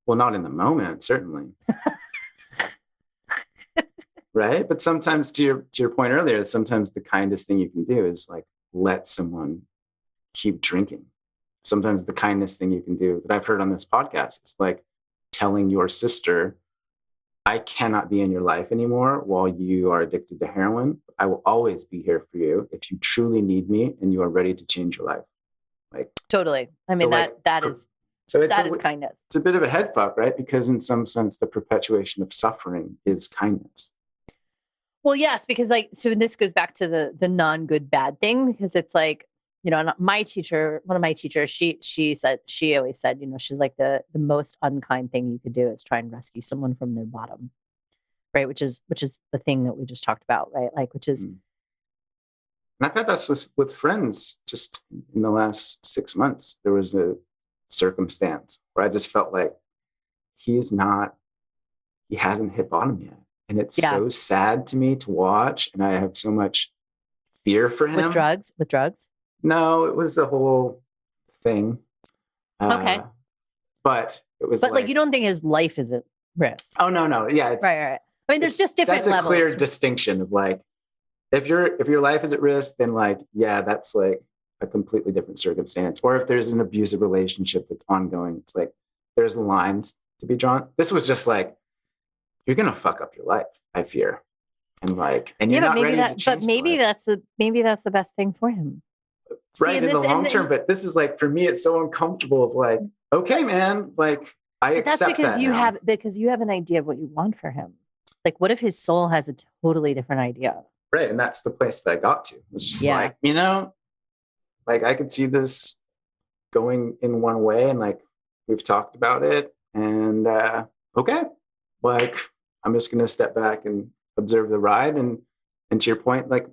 S1: Well, not in the moment, certainly. Right? But sometimes, to your point earlier, sometimes the kindest thing you can do is like let someone keep drinking. Sometimes the kindest thing you can do that I've heard on this podcast is like telling your sister, I cannot be in your life anymore while you are addicted to heroin. I will always be here for you if you truly need me and you are ready to change your life. Like,
S2: totally. I mean,
S1: so
S2: that is kindness.
S1: It's a bit of a head fuck, right? Because in some sense, the perpetuation of suffering is kindness.
S2: Well, yes, because like, so this goes back to the non-good bad thing, because it's like, my teacher, one of my teachers, she always said, she's like, the most unkind thing you could do is try and rescue someone from their bottom. Right. Which is the thing that we just talked about. Right. Like, which is.
S1: And I've had that with friends just in the last 6 months. There was a circumstance where I just felt like he hasn't hit bottom yet. And it's so sad to me to watch. And I have so much fear for him.
S2: With drugs?
S1: No, it was a whole thing.
S2: Okay.
S1: But it was
S2: like, you don't think his life is at risk?
S1: Oh, no. Yeah. It's,
S2: right. I mean, there's just different levels.
S1: That's a clear distinction of like, if your life is at risk, then like, yeah, that's like a completely different circumstance. Or if there's an abusive relationship that's ongoing, it's like, there's lines to be drawn. This was just like, you're going to fuck up your life, I fear. And like, and you're not ready to change.
S2: But maybe that's the best thing for him.
S1: Right, in the long term, but this is like, for me, it's so uncomfortable of like, okay, man, like I accept that. That's
S2: because you have an idea of what you want for him. Like, what if his soul has a totally different idea?
S1: Right, and that's the place that I got to. It was just like, like I could see this going in one way, and like we've talked about it, and okay, like I'm just gonna step back and observe the ride, and to your point, like,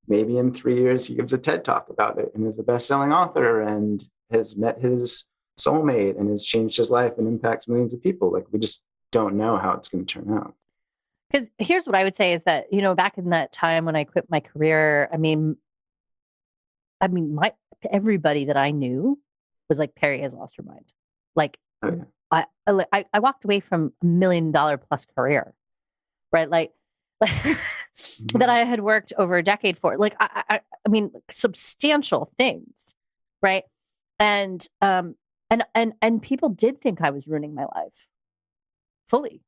S1: maybe in 3 years, he gives a TED talk about it and is a best-selling author and has met his soulmate and has changed his life and impacts millions of people. Like, we just don't know how it's going to turn out.
S2: Because here's what I would say is that, back in that time when I quit my career, I mean, everybody that I knew was like, Perri has lost her mind. Like, I walked away from $1 million plus career, right? Like that I had worked over a decade for. Like, I mean, substantial things, right? And people did think I was ruining my life fully.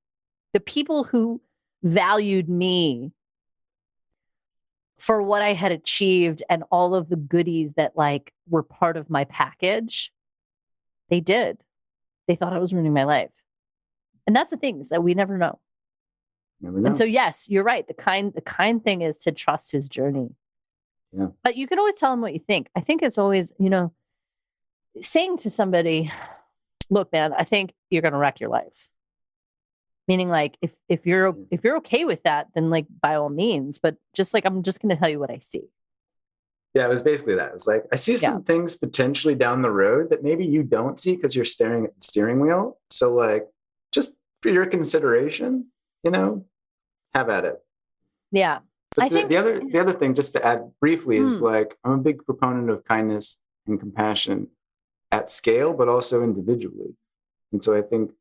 S2: The people who valued me for what I had achieved and all of the goodies that like were part of my package They did. They thought I was ruining my life. And that's the thing, is that we never know.
S1: Never know.
S2: And so, yes, you're right. The kind thing is to trust his journey.
S1: Yeah.
S2: But you can always tell him what you think. I think it's always, saying to somebody, look, man, I think you're going to wreck your life. Meaning, like, if you're okay with that, then, like, by all means. But just like, I'm just going to tell you what I see.
S1: Yeah, it was basically that. It's like, I see some things potentially down the road that maybe you don't see because you're staring at the steering wheel. So, like, just for your consideration, have at it.
S2: Yeah.
S1: But
S2: I think
S1: the other thing, just to add briefly, is like, I'm a big proponent of kindness and compassion at scale, but also individually. And so I think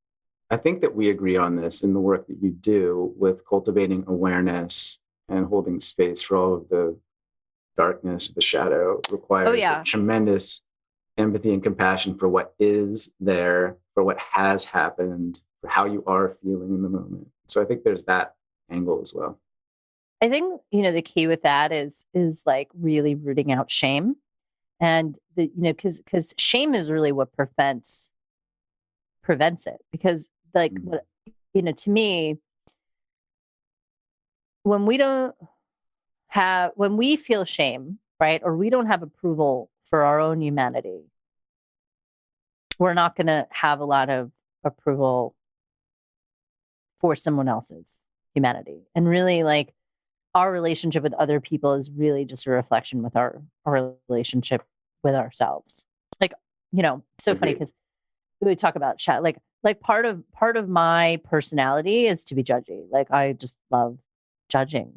S1: that we agree on this in the work that you do with cultivating awareness and holding space for all of the darkness, the shadow requires a tremendous empathy and compassion for what is there, for what has happened, for how you are feeling in the moment. So I think there's that angle as well.
S2: I think, the key with that is like really rooting out shame. And because shame is really what prevents it. Because, like, what, to me, when we feel shame, right, or we don't have approval for our own humanity, we're not going to have a lot of approval for someone else's humanity. And really, like, our relationship with other people is really just a reflection with our relationship with ourselves. Like, so funny because we talk about chat, like part of my personality is to be judgy. Like, I just love judging.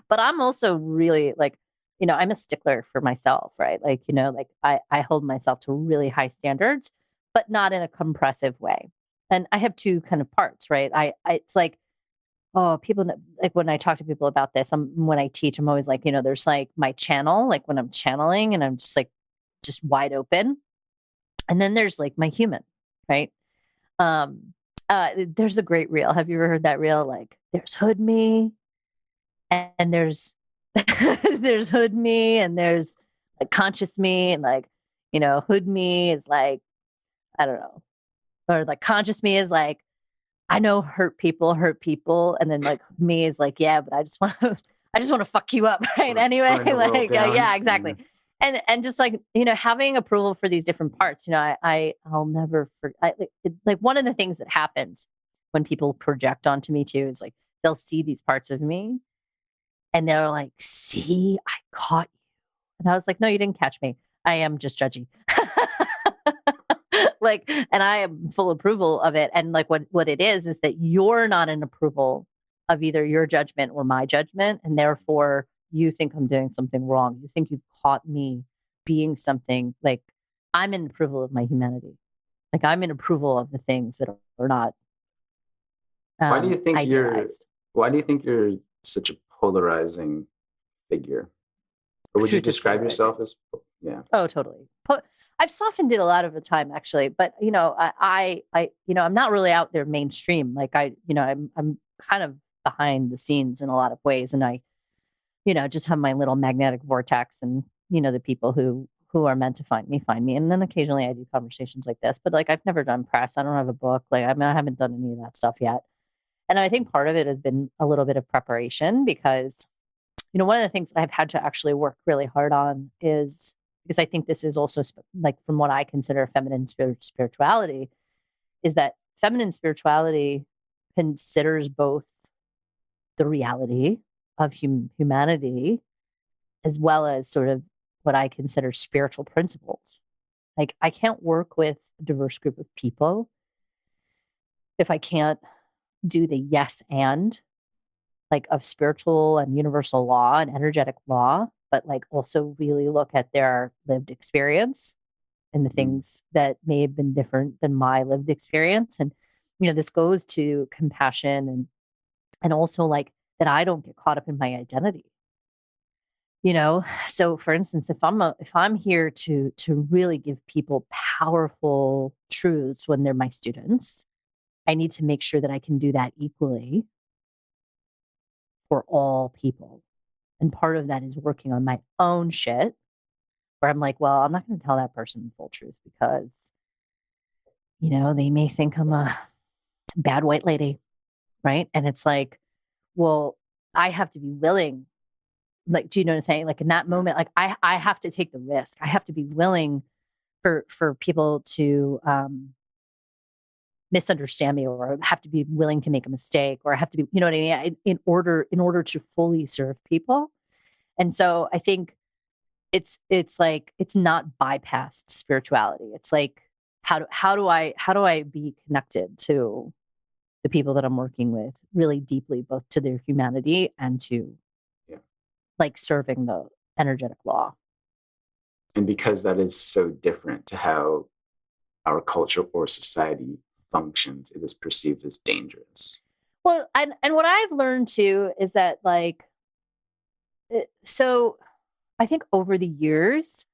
S2: But I'm also really, like, I'm a stickler for myself, right? Like, like I hold myself to really high standards, but not in a compressive way. And I have two kind of parts, right? It's like, people, like, when I talk to people about this, when I teach, I'm always like, there's like my channel, like when I'm channeling and I'm just like, just wide open. And then there's like my human, right? There's a great reel. Have you ever heard that reel? Like, there's hood me, and there's there's hood me, and there's like conscious me, and like, hood me is like, I don't know, or like conscious me is like, I know hurt people, and then like me is like, yeah, but I just want to fuck you up, right? Anyway, like, yeah, exactly. And just like, having approval for these different parts, I'll never forget. Like one of the things that happens when people project onto me too is like, they'll see these parts of me and they're like, see, I caught you. And I was like, no, you didn't catch me. I am just judgy. Like, and I am full approval of it. And like, what it is that you're not in approval of either your judgment or my judgment. And therefore you think I'm doing something wrong. You think you've caught me being something. Like, I'm in approval of my humanity. Like, I'm in approval of the things that are not
S1: Why do you think
S2: idealized.
S1: Why do you think you're such a polarizing figure? Or would you describe yourself as? Yeah.
S2: Oh, totally. I've softened it a lot of the time, actually, but I I'm not really out there mainstream. Like, I'm kind of behind the scenes in a lot of ways, and I, just have my little magnetic vortex, and the people who are meant to find me, and then occasionally I do conversations like this. But like, I've never done press. I don't have a book. Like, I haven't done any of that stuff yet, and I think part of it has been a little bit of preparation because, one of the things that I've had to actually work really hard on is, because I think this is also like from what I consider feminine spirituality, is that feminine spirituality considers both the reality of humanity as well as sort of what I consider spiritual principles. Like, I can't work with a diverse group of people if I can't do the yes and, like, of spiritual and universal law and energetic law, but like also really look at their lived experience and the things that may have been different than my lived experience. And, this goes to compassion and also like that I don't get caught up in my identity. So for instance, if I'm here to really give people powerful truths when they're my students, I need to make sure that I can do that equally for all people. And part of that is working on my own shit where I'm like, well, I'm not going to tell that person the full truth because, they may think I'm a bad white lady. Right. And it's like, well, I have to be willing. Like, do you know what I'm saying? Like in that moment, like I have to take the risk. I have to be willing for people to misunderstand me, or have to be willing to make a mistake, or I have to be, you know what I mean? In order to fully serve people. And so I think it's like, it's not bypassed spirituality. It's like, how do I be connected to the people that I'm working with really deeply, both to their humanity and to like serving the energetic law.
S1: And because that is so different to how our culture or society functions, it is perceived as dangerous.
S2: Well, and what I've learned too is that like, so I think over the years,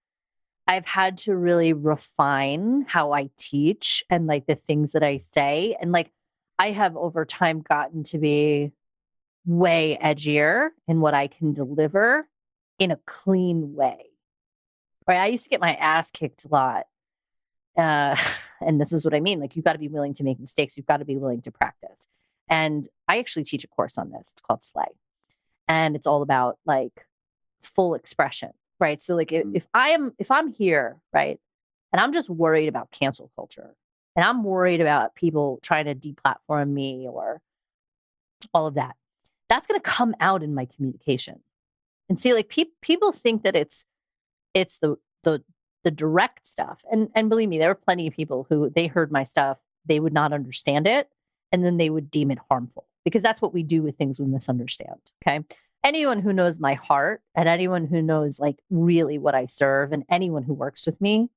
S2: I've had to really refine how I teach and like the things that I say. And like, I have over time gotten to be way edgier in what I can deliver in a clean way. Right. I used to get my ass kicked a lot. And this is what I mean. Like, you've got to be willing to make mistakes. You've got to be willing to practice. And I actually teach a course on this. It's called Slay. And it's all about like full expression. Right. So like if I'm here, right, and I'm just worried about cancel culture, and I'm worried about people trying to deplatform me or all of that, that's going to come out in my communication. And see, like people think that it's the direct stuff. And believe me, there were plenty of people who they heard my stuff, they would not understand it, and then they would deem it harmful, because that's what we do with things we misunderstand. Okay. Anyone who knows my heart and anyone who knows like really what I serve and anyone who works with me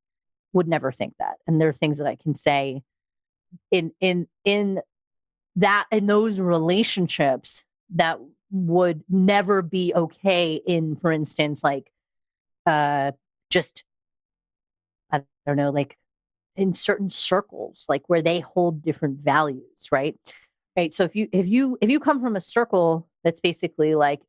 S2: would never think that. And there are things that I can say in those relationships that would never be okay in, for instance, like just, I don't know, like in certain circles, like where they hold different values, right? Right. So if you come from a circle that's basically like,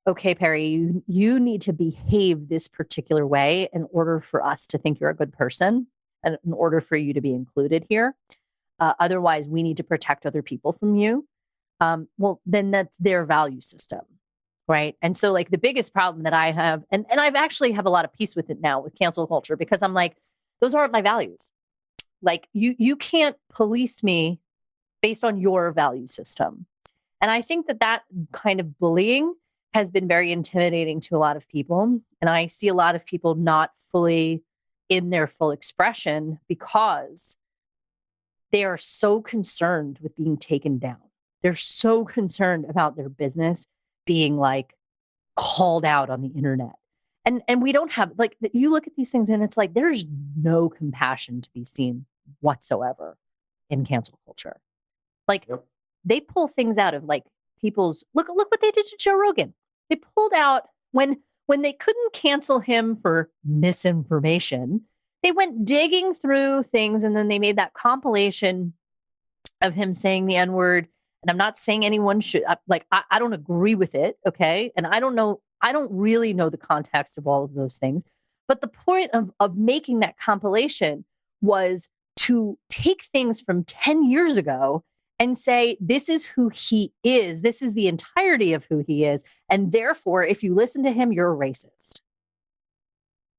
S2: okay, Perri, you need to behave this particular way in order for us to think you're a good person and in order for you to be included here. Otherwise, we need to protect other people from you. Well, then that's their value system. Right. And so like the biggest problem that I have, and I've actually have a lot of peace with it now with cancel culture, because I'm like, those aren't my values. Like you can't police me based on your value system. And I think that kind of bullying has been very intimidating to a lot of people. And I see a lot of people not fully in their full expression because they are so concerned with being taken down. They're so concerned about their business being like called out on the internet. And we don't have, like, you look at these things and it's like, there's no compassion to be seen whatsoever in cancel culture. Like, yep. They pull things out of like people's, look what they did to Joe Rogan. They pulled out when they couldn't cancel him for misinformation, they went digging through things, and then they made that compilation of him saying the N-word. And I'm not saying anyone should, I don't agree with it. Okay. And I don't really know the context of all of those things. But the point of making that compilation was to take things from 10 years ago and say, this is who he is. This is the entirety of who he is. And therefore, if you listen to him, you're a racist.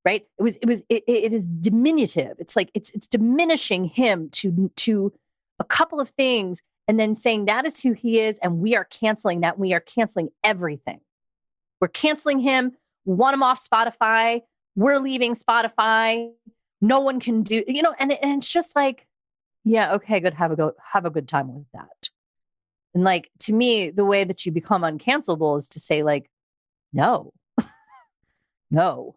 S2: Right? It is diminutive. It's like, it's diminishing him to a couple of things, and then saying that is who he is. And we are canceling that. We are canceling everything. We're canceling him. We want him off Spotify. We're leaving Spotify. No one can do, and it's just like, yeah, okay, good. Have a good time with that. And like, to me, the way that you become uncancelable is to say like, no, no.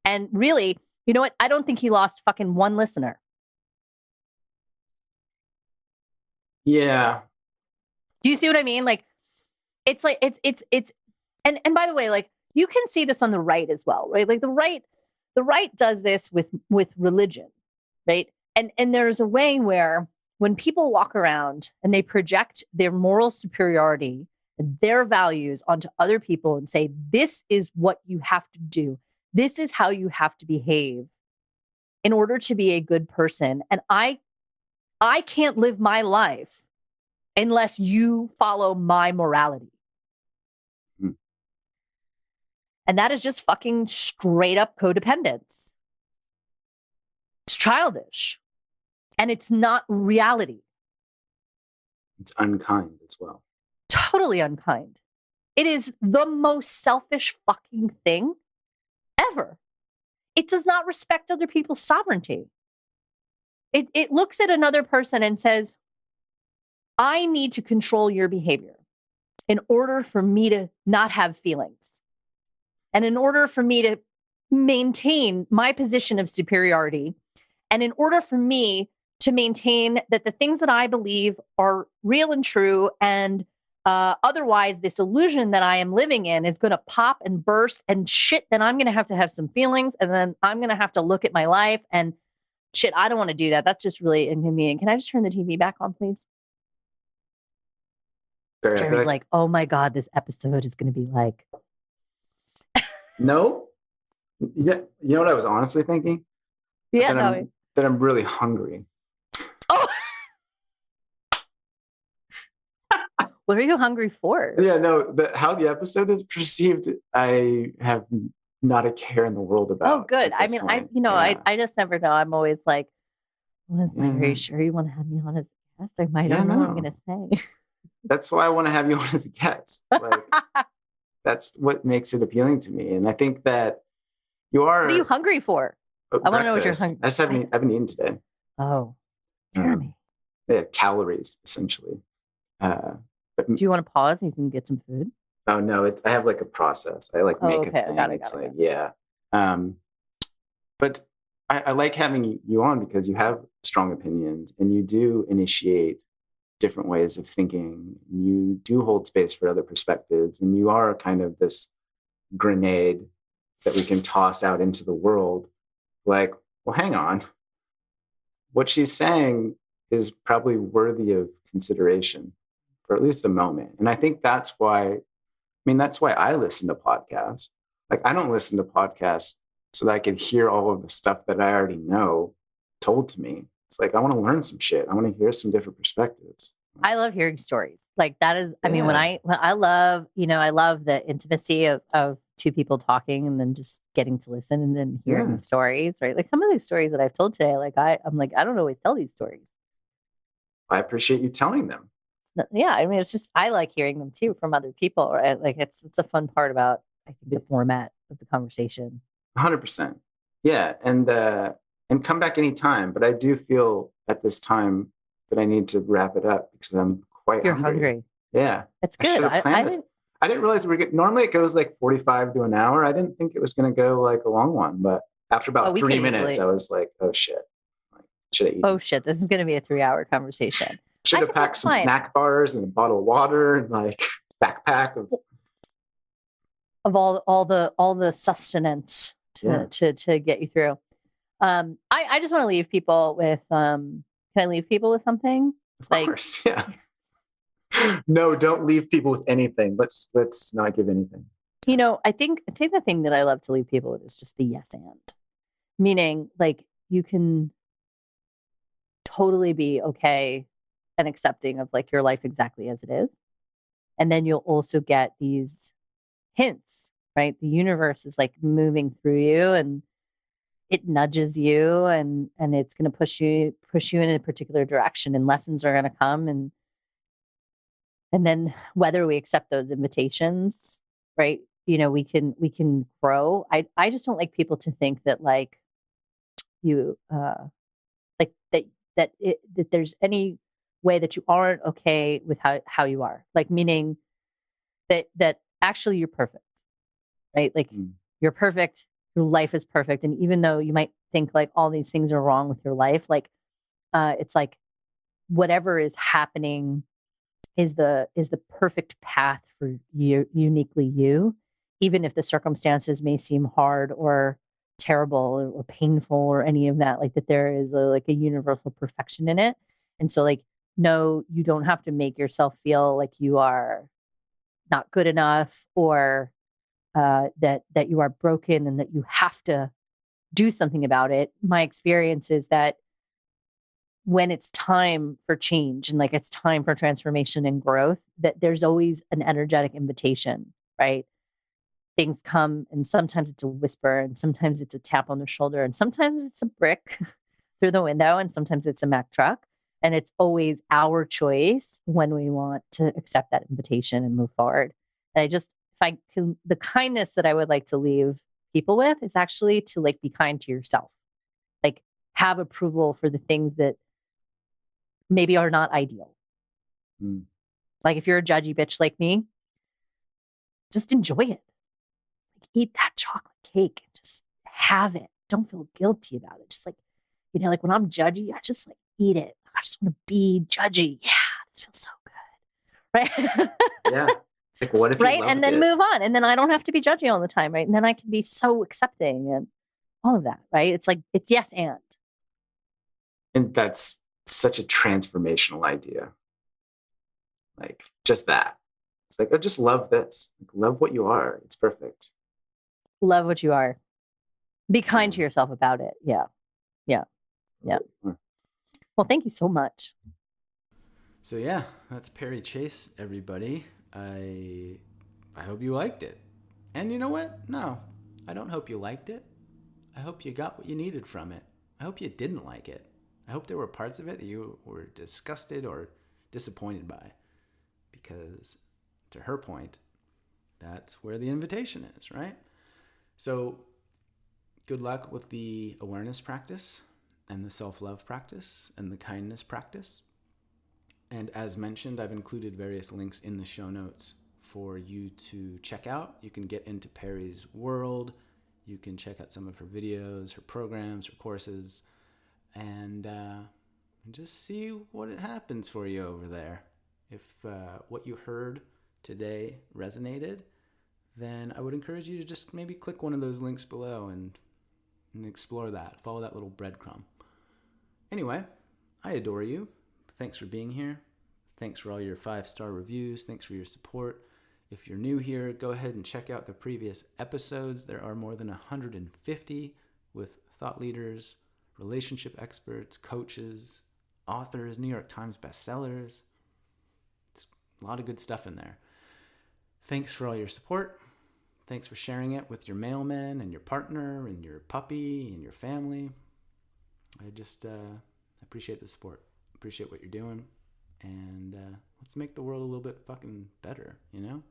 S2: And really, you know what? I don't think he lost fucking one listener.
S1: Yeah.
S2: Do you see what I mean? Like, it's like, it's, and by the way, like, you can see this on the right as well, right? Like the right does this with religion, right? And there's a way where when people walk around and they project their moral superiority and their values onto other people and say, this is what you have to do. this is how you have to behave in order to be a good person. And I can't live my life unless you follow my morality.
S1: Hmm.
S2: And that is just fucking straight up codependence. It's childish. And it's not reality.
S1: It's unkind as well.
S2: Totally unkind. It is the most selfish fucking thing ever. It does not respect other people's sovereignty. It looks at another person and says, I need to control your behavior in order for me to not have feelings. And in order for me to maintain my position of superiority, and in order for me to maintain that the things that I believe are real and true, and otherwise this illusion that I am living in is going to pop and burst and shit, then I'm going to have some feelings, and then I'm going to have to look at my life and shit, I don't want to do that. That's just really inconvenient. Can I just turn the TV back on, please?
S1: Sorry,
S2: Jerry's like, oh my God, this episode is going to be like.
S1: No. Yeah. You know what I was honestly thinking?
S2: Yeah,
S1: that I'm really hungry.
S2: Oh. What are you hungry for?
S1: Yeah, no, how the episode is perceived, I have not a care in the world about.
S2: Oh, good. I mean,
S1: point.
S2: I just never know. I'm always like, are you sure you want to have me on as a guest? I might don't know what I'm going to say.
S1: That's why I want to have you on as a guest. Like, that's what makes it appealing to me. And I think that you are.
S2: What are you hungry for? I want to know what you're hungry.
S1: I haven't eaten today.
S2: Oh, Jeremy.
S1: Yeah, calories essentially.
S2: Do you want to pause and you can get some food?
S1: Oh no, I have like a process. I like make a thing. Got it. Yeah. But I like having you on because you have strong opinions and you do initiate different ways of thinking. You do hold space for other perspectives, and you are kind of this grenade that we can toss out into the world. Like, well, hang on. What she's saying is probably worthy of consideration for at least a moment. And I think that's why I listen to podcasts. Like, I don't listen to podcasts so that I can hear all of the stuff that I already know told to me. It's like, I want to learn some shit. I want to hear some different perspectives.
S2: I love hearing stories. Like that is, I mean, when I love the intimacy of two people talking and then just getting to listen and then hearing the stories, right? Like some of these stories that I've told today, like I'm like, I don't always tell these stories.
S1: I appreciate you telling them.
S2: Yeah. I mean, it's just, I like hearing them too from other people, right? Like it's a fun part about, I think, the format of the conversation.
S1: 100%. Yeah. And come back anytime. But I do feel at this time that I need to wrap it up because I'm quite hungry. Yeah.
S2: It's good.
S1: I didn't realize normally it goes like 45 to an hour. I didn't think it was going to go like a long one, but after about 3 minutes, I was like, oh shit. Should I eat?
S2: Oh shit. This is going to be a 3-hour conversation.
S1: Should have packed some snack bars and a bottle of water and like backpack
S2: of all the sustenance to get you through. I just want to leave people with can I leave people with something?
S1: Of course, yeah. No, don't leave people with anything. Let's not give anything.
S2: You know, I think the thing that I love to leave people with is just the yes and. Meaning, like, you can totally be okay and accepting of like your life exactly as it is. And then you'll also get these hints, right? The universe is like moving through you and it nudges you and it's going to push you in a particular direction, and lessons are going to come. And then whether we accept those invitations, right? You know, we can grow. I just don't like people to think that like you, like that there's any way that you aren't okay with how you are, like, meaning that actually you're perfect, right? Like you're perfect. Your life is perfect. And even though you might think like all these things are wrong with your life, like, it's like whatever is happening is the perfect path for you, uniquely you, even if the circumstances may seem hard or terrible or painful or any of that, like that there is like a universal perfection in it. And so like, no, you don't have to make yourself feel like you are not good enough or that you are broken and that you have to do something about it. My experience is that when it's time for change and like it's time for transformation and growth, that there's always an energetic invitation, right? Things come, and sometimes it's a whisper, and sometimes it's a tap on the shoulder, and sometimes it's a brick through the window, and sometimes it's a Mack truck. And it's always our choice when we want to accept that invitation and move forward. And if I can, the kindness that I would like to leave people with is actually to like be kind to yourself, like have approval for the things that maybe are not ideal. Like if you're a judgy bitch like me, just enjoy it. Like eat that chocolate cake and just have it. Don't feel guilty about it. Just like, like when I'm judgy, I just like eat it. I just want to be judgy. Yeah, this feels so good. Right?
S1: Yeah. It's like, what if you
S2: right?
S1: loved
S2: And then
S1: it?
S2: move on. And then I don't have to be judgy all the time, right? And then I can be so accepting and all of that, right? It's like, it's yes and.
S1: And that's such a transformational idea. Like just that. It's like, oh, just love this. Like, love what you are. It's perfect.
S2: Love what you are. Be kind to yourself about it. Yeah. Yeah. Yeah. Well, thank you so much.
S1: So yeah, that's Perri Chase, everybody. I hope you liked it. And you know what? No, I don't hope you liked it. I hope you got what you needed from it. I hope you didn't like it. I hope there were parts of it that you were disgusted or disappointed by. Because to her point, that's where the invitation is, right? So good luck with the awareness practice and the self-love practice and the kindness practice. And as mentioned, I've included various links in the show notes for you to check out. You can get into Perri's world. You can check out some of her videos, her programs, her courses, and just see what happens for you over there. If what you heard today resonated, then I would encourage you to just maybe click one of those links below and explore that. Follow that little breadcrumb. Anyway, I adore you. Thanks for being here. Thanks for all your 5-star reviews. Thanks for your support. If you're new here, go ahead and check out the previous episodes. There are more than 150 with thought leaders, relationship experts, coaches, authors, New York Times bestsellers. It's a lot of good stuff in there. Thanks for all your support. Thanks for sharing it with your mailman and your partner and your puppy and your family. I just appreciate the support. Appreciate what you're doing. And let's make the world a little bit fucking better, you know?